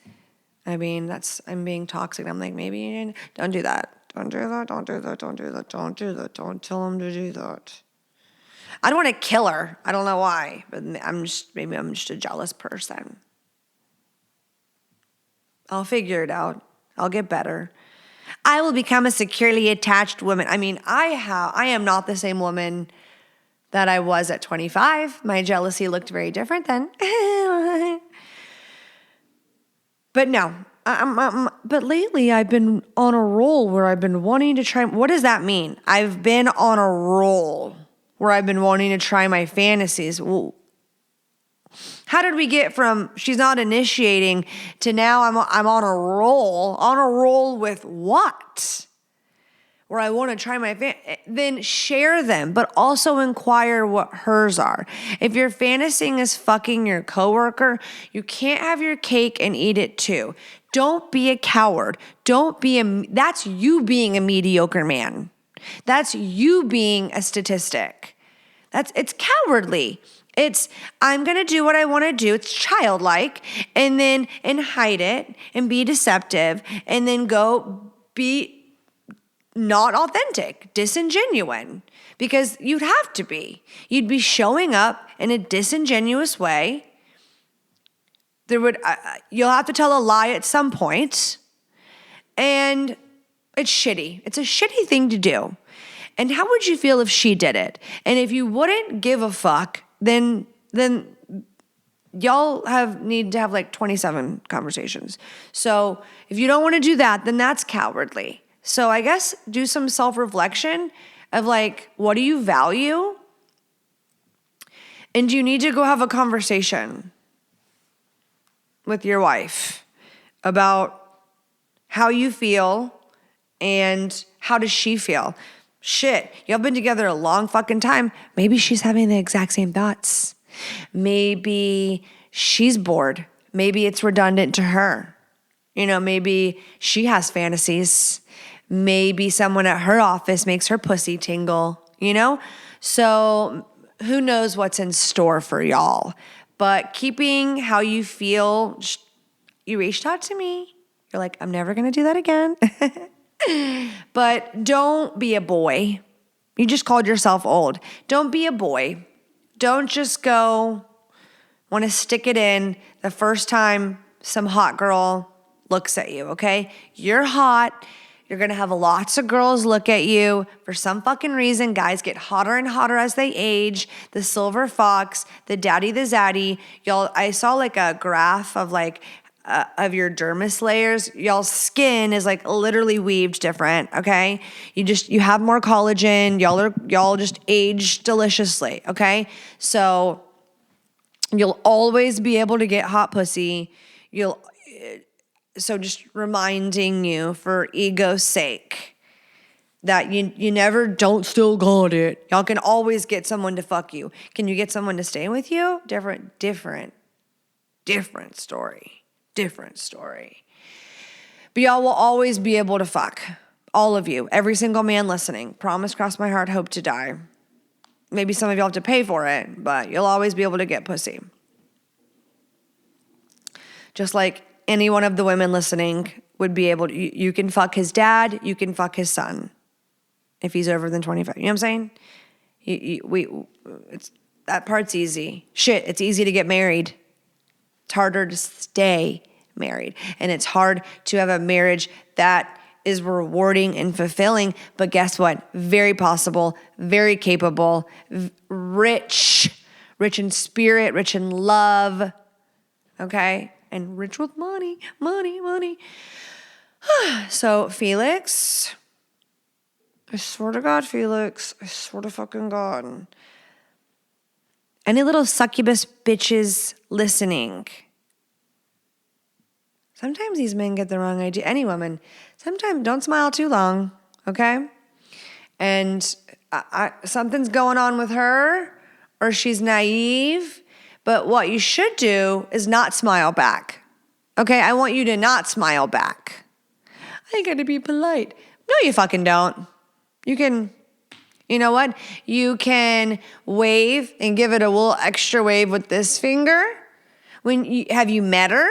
I'm being toxic. I'm like, maybe don't do that. Don't do that. Don't do that. Don't do that. Don't do that. Don't tell him to do that. I don't want to kill her. I don't know why, but maybe I'm just a jealous person. I'll figure it out. I'll get better. I will become a securely attached woman. I am not the same woman that I was at 25. My jealousy looked very different then. But no, but lately I've been on a roll where I've been wanting to try. What does that mean? I've been on a roll where I've been wanting to try my fantasies. Well, how did we get from she's not initiating to now I'm on a roll? On a roll with what? Where I want to try then share them, but also inquire what hers are. If your fantasy is fucking your coworker, you can't have your cake and eat it too. Don't be a coward. That's you being a mediocre man. That's you being a statistic. It's cowardly. It's, I'm going to do what I want to do. It's childlike, and hide it and be deceptive, and then go be not authentic, disingenuine, because you'd have to be. You'd be showing up in a disingenuous way. You'll have to tell a lie at some point, and it's shitty. It's a shitty thing to do. And how would you feel if she did it? And if you wouldn't give a fuck, then y'all need to have like 27 conversations. So if you don't want to do that, then that's cowardly. So I guess do some self-reflection of like, what do you value? And do you need to go have a conversation with your wife about how you feel and how does she feel? Shit, y'all been together a long fucking time. Maybe she's having the exact same thoughts. Maybe she's bored. Maybe it's redundant to her. Maybe she has fantasies. Maybe someone at her office makes her pussy tingle, So who knows what's in store for y'all. But keeping how you feel You reached out to me. You're like, I'm never going to do that again. But don't be a boy. You just called yourself old. Don't be a boy. Don't just go want to stick it in the first time some hot girl looks at you, okay? You're hot. You're going to have lots of girls look at you. For some fucking reason, guys get hotter and hotter as they age. The silver fox, the daddy, the zaddy. Y'all, I saw like a graph of like, of your dermis layers. Y'all's skin is like literally weaved different, okay? You have more collagen. Y'all just age deliciously, okay? So you'll always be able to get hot pussy. So just reminding you for ego's sake that you never don't still got it. Y'all can always get someone to fuck you. Can you get someone to stay with you? Different story. Different story. But y'all will always be able to fuck. All of you. Every single man listening. Promise, cross my heart, hope to die. Maybe some of y'all have to pay for it, but you'll always be able to get pussy. Just like any one of the women listening would be able to, you can fuck his dad, you can fuck his son if he's over than 25. You know what I'm saying? That part's easy. Shit, it's easy to get married. It's harder to stay married. And it's hard to have a marriage that is rewarding and fulfilling. But guess what? Very possible, very capable, rich in spirit, rich in love. Okay? And rich with money. So, Felix, I swear to God, Felix, I swear to fucking God. Any little succubus bitches listening. Sometimes these men get the wrong idea. Any woman. Sometimes don't smile too long, okay? And something's going on with her, or she's naive. But what you should do is not smile back. Okay, I want you to not smile back. I gotta be polite. No, you fucking don't. You know what? You can wave and give it a little extra wave with this finger. Have you met her?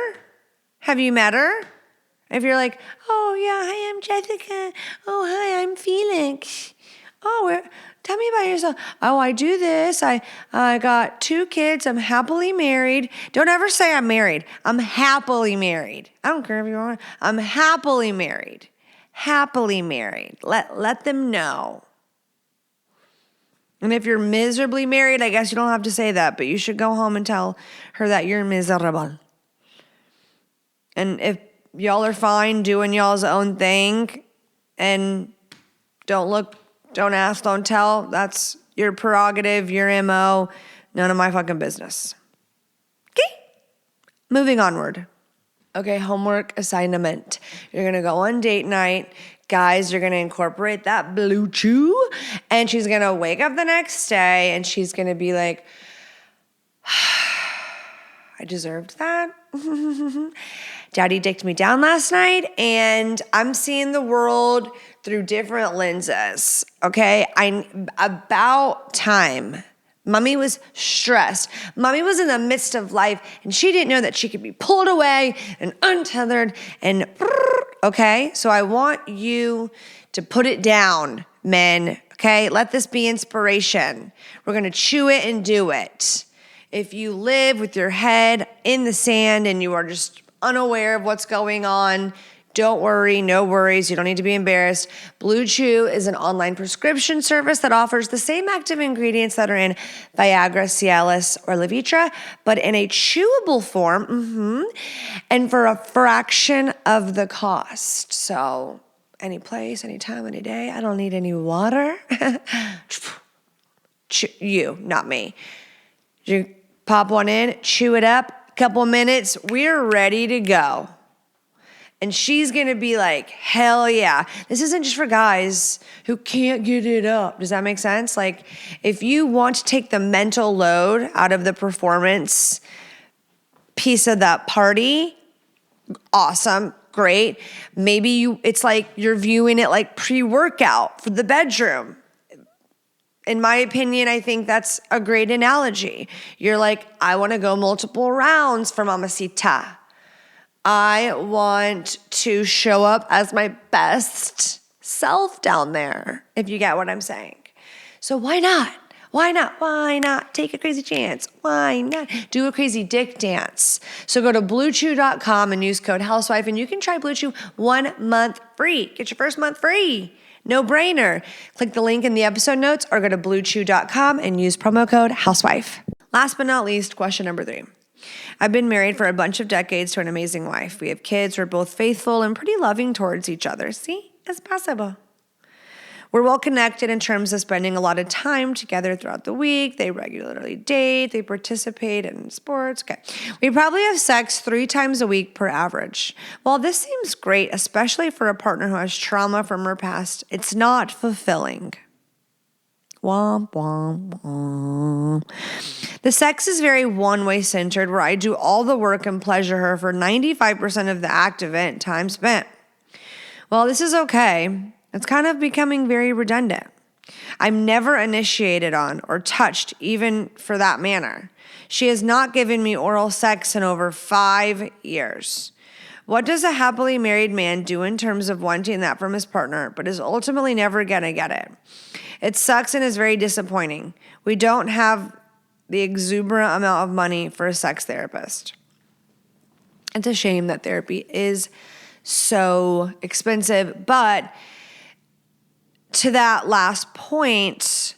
If you're like, oh yeah, hi, I'm Jessica. Oh, hi, I'm Felix. Oh, tell me about yourself. Oh, I do this. I got 2 kids. I'm happily married. Don't ever say I'm married. I'm happily married. I don't care if you are. I'm happily married. Happily married. Let them know. And if you're miserably married, I guess you don't have to say that, but you should go home and tell her that you're miserable. And if y'all are fine doing y'all's own thing and don't look, don't ask, don't tell, that's your prerogative, your MO, none of my fucking business. Okay? Moving onward. Okay, homework assignment. You're going to go on date night. Guys, you're going to incorporate that blue chew. And she's going to wake up the next day and she's going to be like, I deserved that. Daddy dicked me down last night and I'm seeing the world through different lenses. Okay? About time. Mommy was stressed. Mommy was in the midst of life and she didn't know that she could be pulled away and untethered and okay? So I want you to put it down, men, okay? Let this be inspiration. We're going to chew it and do it. If you live with your head in the sand and you are just unaware of what's going on, don't worry, no worries. You don't need to be embarrassed. Blue Chew is an online prescription service that offers the same active ingredients that are in Viagra, Cialis, or Levitra, but in a chewable form, and for a fraction of the cost. So any place, any time, any day. I don't need any water. You, not me. You pop one in, chew it up, couple minutes, we're ready to go. And she's going to be like, hell yeah. This isn't just for guys who can't get it up. Does that make sense? Like, if you want to take the mental load out of the performance piece of that party, awesome, great. Maybe it's like you're viewing it like pre-workout for the bedroom. In my opinion, I think that's a great analogy. You're like, I want to go multiple rounds for Mamacita. I want to show up as my best self down there, if you get what I'm saying. So why not? Why not? Why not take a crazy chance? Why not do a crazy dick dance? So go to bluechew.com and use code housewife, and you can try Blue Chew 1 month free. Get your first month free. No brainer. Click the link in the episode notes or go to bluechew.com and use promo code housewife. Last but not least, question number 3. I've been married for a bunch of decades to an amazing wife. We have kids. We're both faithful and pretty loving towards each other. See, it's possible. We're well connected in terms of spending a lot of time together throughout the week. They regularly date. They participate in sports. Okay. We probably have sex 3 times a week per average. While this seems great, especially for a partner who has trauma from her past, it's not fulfilling. Womp, womp, womp. The sex is very one-way centered, where I do all the work and pleasure her for 95% of the active time spent. While this is okay, it's kind of becoming very redundant. I'm never initiated on or touched, even for that manner. She has not given me oral sex in over 5 years. What does a happily married man do in terms of wanting that from his partner, but is ultimately never gonna get it? It sucks and is very disappointing. We don't have the exuberant amount of money for a sex therapist. It's a shame that therapy is so expensive, but to that last point,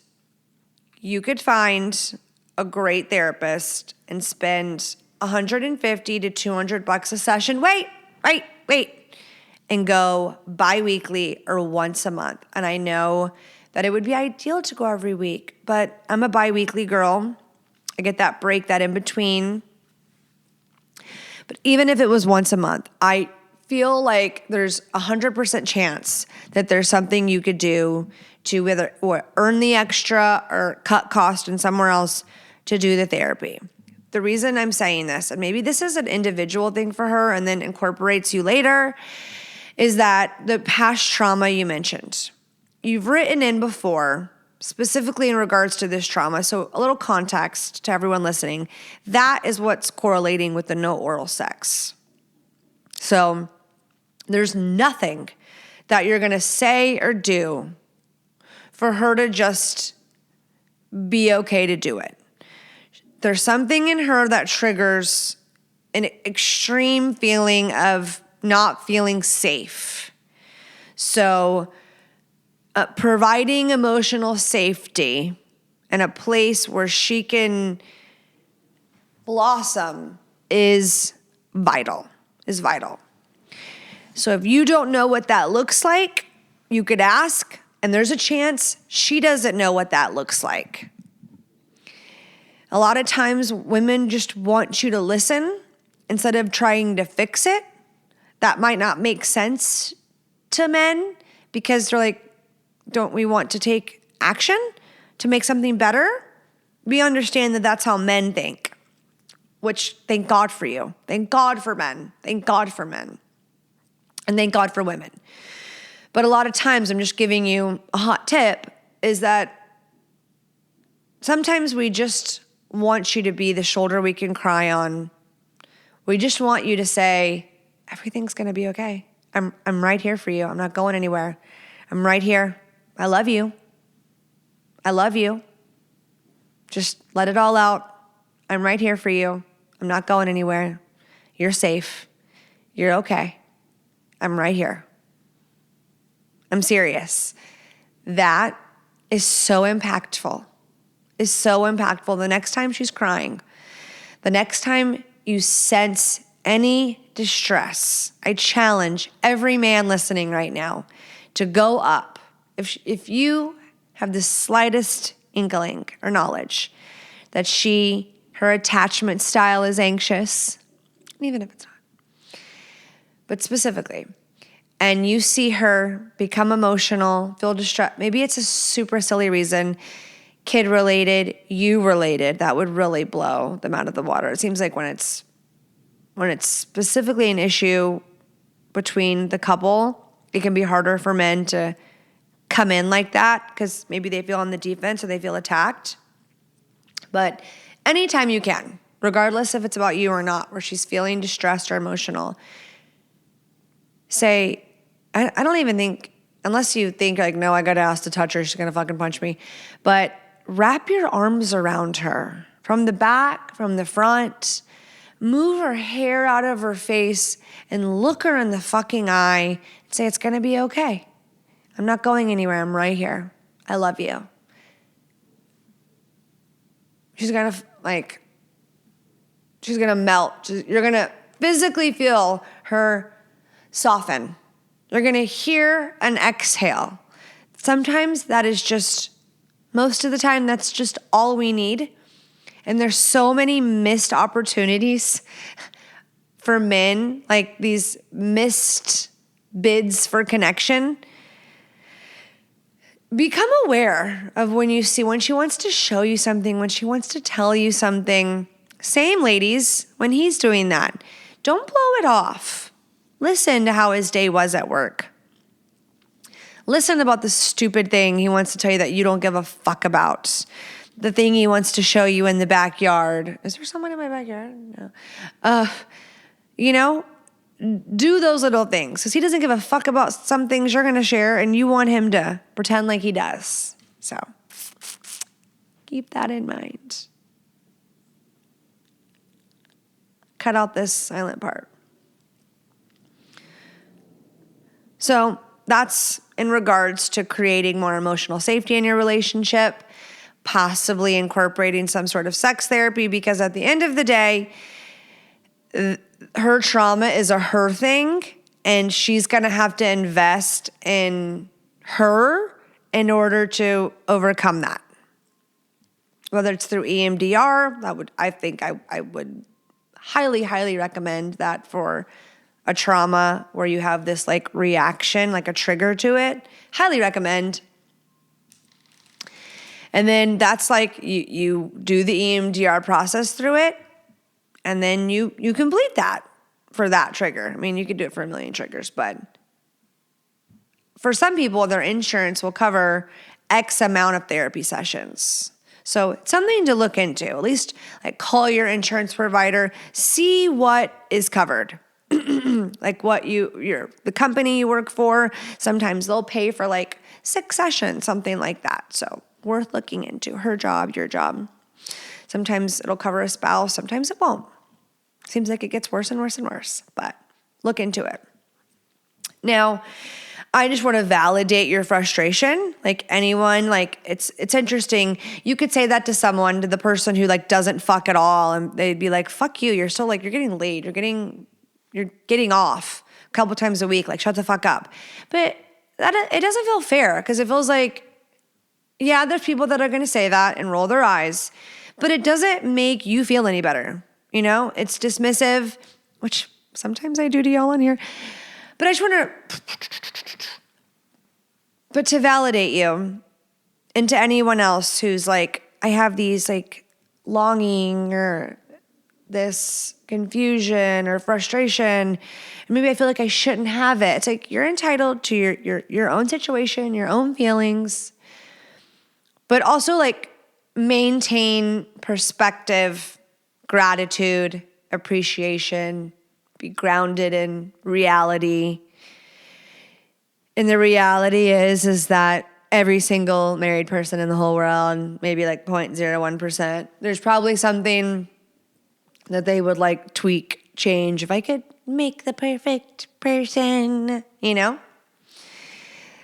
you could find a great therapist and spend $150 to $200 a session. Wait, and go bi-weekly or once a month. And I know that it would be ideal to go every week, but I'm a bi-weekly girl. I get that break, that in between. But even if it was once a month, I feel like there's 100% chance that there's something you could do to either or earn the extra or cut cost in somewhere else to do the therapy. The reason I'm saying this, and maybe this is an individual thing for her and then incorporates you later, is that the past trauma you mentioned. You've written in before, specifically in regards to this trauma, so a little context to everyone listening. That is what's correlating with the no oral sex. So there's nothing that you're going to say or do for her to just be okay to do it. There's something in her that triggers an extreme feeling of not feeling safe. So providing emotional safety and a place where she can blossom is vital. So if you don't know what that looks like, you could ask, and there's a chance she doesn't know what that looks like. A lot of times women just want you to listen instead of trying to fix it. That might not make sense to men because they're like, don't we want to take action to make something better? We understand that that's how men think, which thank God for you. Thank God for men. Thank God for men. And thank God for women. But a lot of times, I'm just giving you a hot tip, is that sometimes we just want you to be the shoulder we can cry on. We just want you to say, everything's going to be okay. I'm right here for you. I'm not going anywhere. I'm right here. I love you. I love you. Just let it all out. I'm right here for you. I'm not going anywhere. You're safe. You're okay. I'm right here. I'm serious. That is so impactful. The next time she's crying, the next time you sense any distress, I challenge every man listening right now to go up. If you have the slightest inkling or knowledge that her attachment style is anxious, even if it's not, but specifically, and you see her become emotional, feel distressed, maybe it's a super silly reason, kid related, you related, that would really blow them out of the water. It seems like when it's specifically an issue between the couple, it can be harder for men to come in like that because maybe they feel on the defense or they feel attacked. But anytime you can, regardless if it's about you or not, where she's feeling distressed or emotional. Say, I don't even think, unless you think like, no, I got to ask to touch her, she's going to fucking punch me. But wrap your arms around her from the back, from the front, move her hair out of her face and look her in the fucking eye and say, it's going to be okay. I'm not going anywhere. I'm right here. I love you. She's going to she's going to melt. You're going to physically feel her soften. You're going to hear an exhale. Sometimes that is just, most of the time, that's just all we need. And there's so many missed opportunities for men, like these missed bids for connection. Become aware of when she wants to show you something, when she wants to tell you something. Same ladies, when he's doing that, don't blow it off. Listen to how his day was at work. Listen about the stupid thing he wants to tell you that you don't give a fuck about. The thing he wants to show you in the backyard. Is there someone in my backyard? No. Do those little things. Because he doesn't give a fuck about some things you're going to share and you want him to pretend like he does. So keep that in mind. Cut out this silent part. So that's in regards to creating more emotional safety in your relationship, possibly incorporating some sort of sex therapy, because at the end of the day, her trauma is a her thing, and she's going to have to invest in her in order to overcome that. Whether it's through EMDR, I would highly, highly recommend that for a trauma where you have this like reaction, like a trigger to it. Highly recommend. And then that's like you do the EMDR process through it, and then you complete that for that trigger. I mean, you could do it for a million triggers, but for some people, their insurance will cover X amount of therapy sessions. So it's something to look into. At least like call your insurance provider, see what is covered. Like what the company you work for, sometimes they'll pay for like 6 sessions, something like that. So worth looking into. Her job, your job. Sometimes it'll cover a spouse, sometimes it won't. Seems like it gets worse and worse and worse, but look into it. Now, I just want to validate your frustration. Like anyone, like it's interesting. You could say that to someone, to the person who like doesn't fuck at all, and they'd be like, fuck you, you're still like, you're getting laid, you're getting off a couple times a week, like shut the fuck up. But it doesn't feel fair, because it feels like, yeah, there's people that are going to say that and roll their eyes, but it doesn't make you feel any better. You know, it's dismissive, which sometimes I do to y'all in here, but I just want to validate you, and to anyone else who's like, I have these like longing or this confusion or frustration, and maybe I feel like I shouldn't have it. It's like, you're entitled to your own situation, your own feelings, but also like maintain perspective, gratitude, appreciation, be grounded in reality. And the reality is that every single married person in the whole world, maybe like 0.01%, there's probably something that they would like tweak, change. If I could make the perfect person, you know?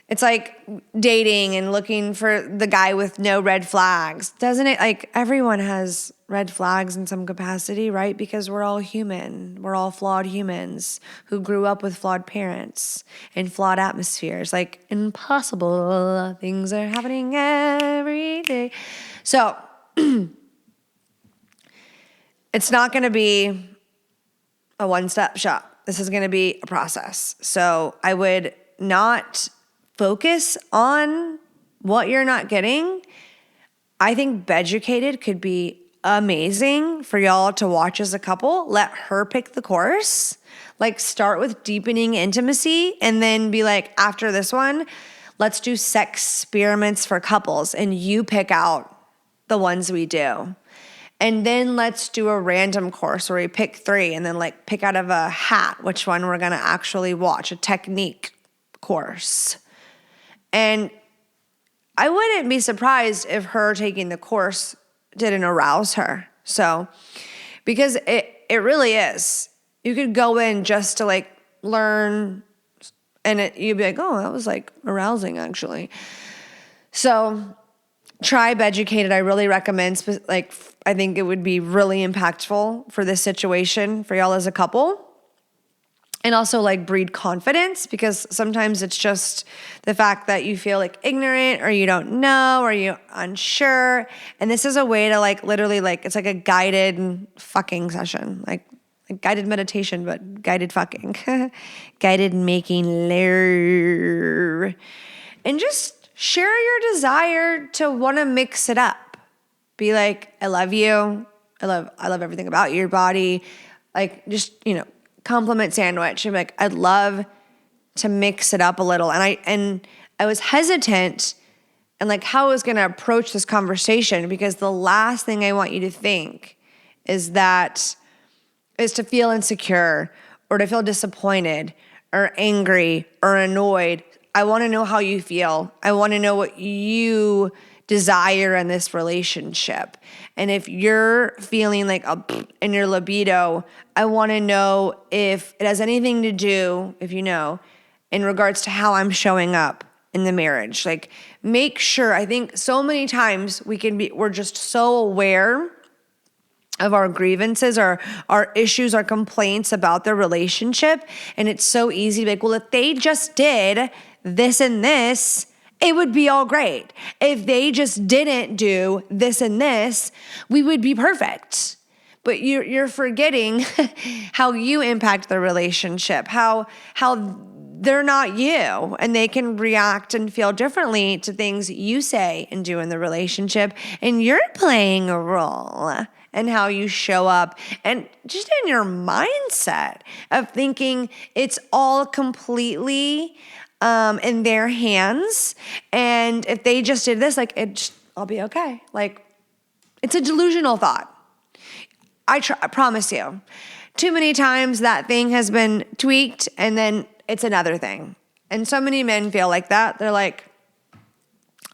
It's like dating and looking for the guy with no red flags. Doesn't it? Like everyone has red flags in some capacity, right? Because we're all human. We're all flawed humans who grew up with flawed parents and flawed atmospheres. Like impossible things are happening every day. So it's not going to be a one-step shop. This is going to be a process. So I would not focus on what you're not getting. I think Beducated could be amazing for y'all to watch as a couple. Let her pick the course. Like start with deepening intimacy and then be like, after this one, let's do sex experiments for couples and you pick out the ones we do. And then let's do a random course where we pick 3 and then like pick out of a hat which one we're going to actually watch, a technique course. And I wouldn't be surprised if her taking the course didn't arouse her. So, because it really is. You could go in just to like learn and you'd be like, oh, that was like arousing actually. So Tribe Educated, I really recommend. Like, I think it would be really impactful for this situation for y'all as a couple. And also like breed confidence, because sometimes it's just the fact that you feel like ignorant or you don't know or you're unsure. And this is a way to like literally like, it's like a guided fucking session, like guided meditation, but guided fucking, guided making love. And just share your desire to want to mix it up. Be like, I love you. I love everything about your body. Like just, compliment sandwich. I'm like, I'd love to mix it up a little. And I was hesitant and like how I was going to approach this conversation, because the last thing I want you to think is to feel insecure or to feel disappointed or angry or annoyed. I want to know how you feel. I want to know what you desire in this relationship. And if you're feeling like in your libido, I want to know if it has anything to do, if you know, in regards to how I'm showing up in the marriage. Like, make sure, I think so many times we're just so aware of our grievances or our issues, our complaints about the relationship. And it's so easy to be like, well, if they just did this and this, it would be all great. If they just didn't do this and this, we would be perfect. But you're forgetting how you impact the relationship, how they're not you, and they can react and feel differently to things you say and do in the relationship. And you're playing a role in how you show up and just in your mindset of thinking it's all completely in their hands. And if they just did this, like, I'll be okay. Like, it's a delusional thought. I promise you. Too many times that thing has been tweaked and then it's another thing. And so many men feel like that. They're like,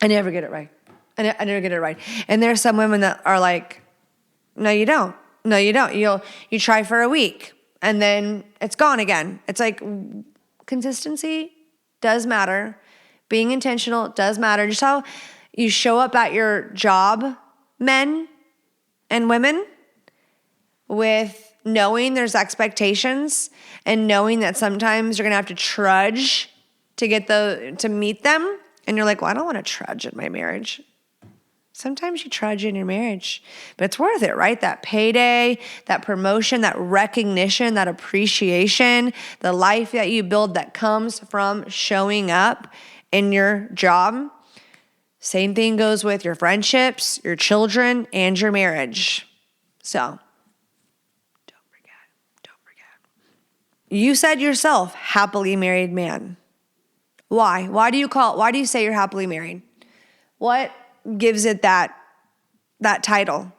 I never get it right. I never get it right. And there's some women that are like, no, you don't. No, you don't. You try for a week and then it's gone again. It's like consistency does matter. Being intentional does matter. Just how you show up at your job, men and women, with knowing there's expectations and knowing that sometimes you're going to have to trudge to meet them. And you're like, well, I don't want to trudge in my marriage. Sometimes you trudge in your marriage, but it's worth it, right? That payday, that promotion, that recognition, that appreciation, the life that you build that comes from showing up in your job. Same thing goes with your friendships, your children, and your marriage. So don't forget. You said yourself, happily married man. Why? Why do you say you're happily married? What gives it that title?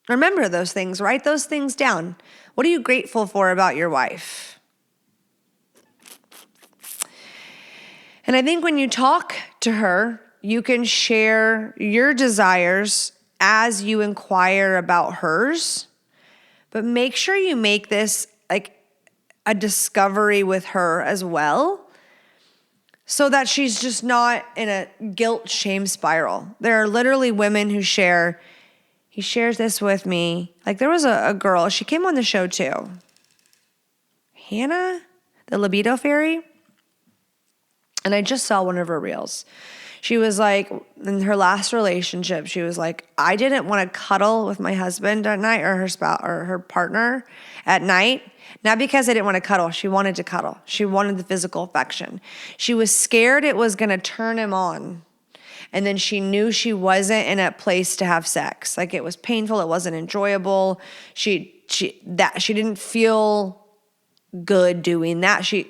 Remember those things. Write those things down. What are you grateful for about your wife? And I think when you talk to her, you can share your desires as you inquire about hers. But make sure you make this like a discovery with her as well, so that she's just not in a guilt shame spiral. There are literally women who he shares this with me. Like there was a girl, she came on the show too. Hannah, the libido fairy. And I just saw one of her reels. She was like, in her last relationship, she was like, I didn't want to cuddle with my husband at night or her spouse or her partner at night. Not because I didn't want to cuddle. She wanted to cuddle. She wanted the physical affection. She was scared it was going to turn him on. And then she knew she wasn't in a place to have sex. Like it was painful. It wasn't enjoyable. She didn't feel good doing that. She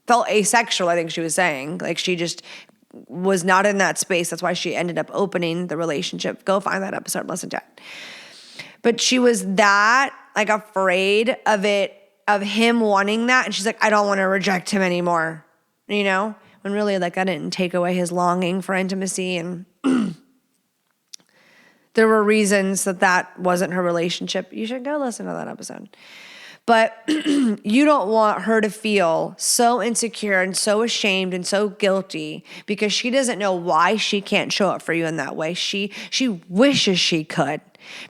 felt asexual, I think she was saying. Like she just was not in that space. That's why she ended up opening the relationship. Go find that episode, listen to it. But she was that like afraid of him wanting that. And she's like, I don't want to reject him anymore, you know? When really like I didn't take away his longing for intimacy. And there were reasons that wasn't her relationship. You should go listen to that episode. But you don't want her to feel so insecure and so ashamed and so guilty because she doesn't know why she can't show up for you in that way. She wishes she could.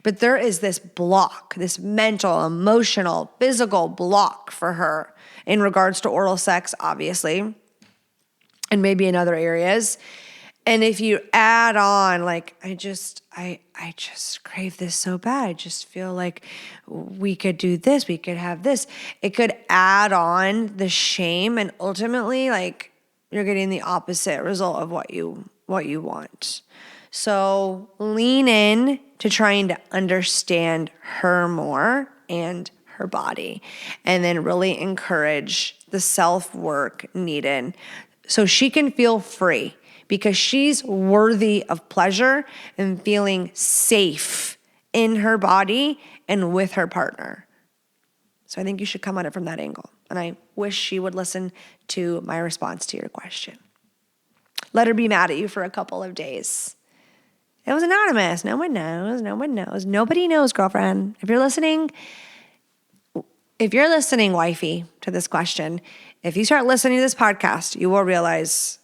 But there is this block, this mental, emotional, physical block for her in regards to oral sex, obviously, and maybe in other areas. And if you add on, like, I just crave this so bad. I just feel like we could do this. We could have this. It could add on the shame, and ultimately, like, you're getting the opposite result of what you want. So lean in to trying to understand her more and her body, and then really encourage the self-work needed so she can feel free, because she's worthy of pleasure and feeling safe in her body and with her partner. So I think you should come at it from that angle. And I wish she would listen to my response to your question. Let her be mad at you for a couple of days. It was anonymous. No one knows. No one knows. Nobody knows, girlfriend. If you're listening, wifey, to this question, if you start listening to this podcast, you will realize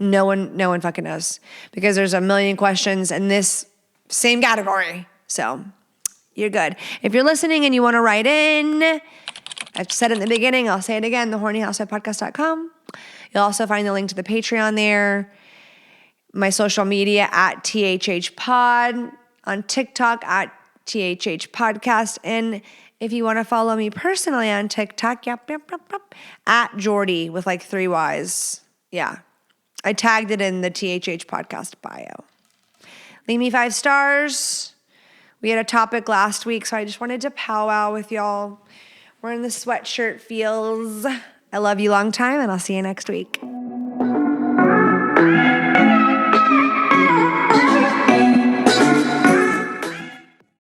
no one fucking knows, because there's a million questions in this same category. So you're good. If you're listening and you want to write in, I've said it in the beginning, I'll say it again, thehornyhousewifepodcast.com. You'll also find the link to the Patreon there. My social media at THHpod, on TikTok at THHpodcast. And if you want to follow me personally on TikTok, at Jordy with like 3 Ys. Yeah. I tagged it in the THH podcast bio. Leave me 5 stars. We had a topic last week, so I just wanted to powwow with y'all. We're in the sweatshirt feels. I love you long time, and I'll see you next week.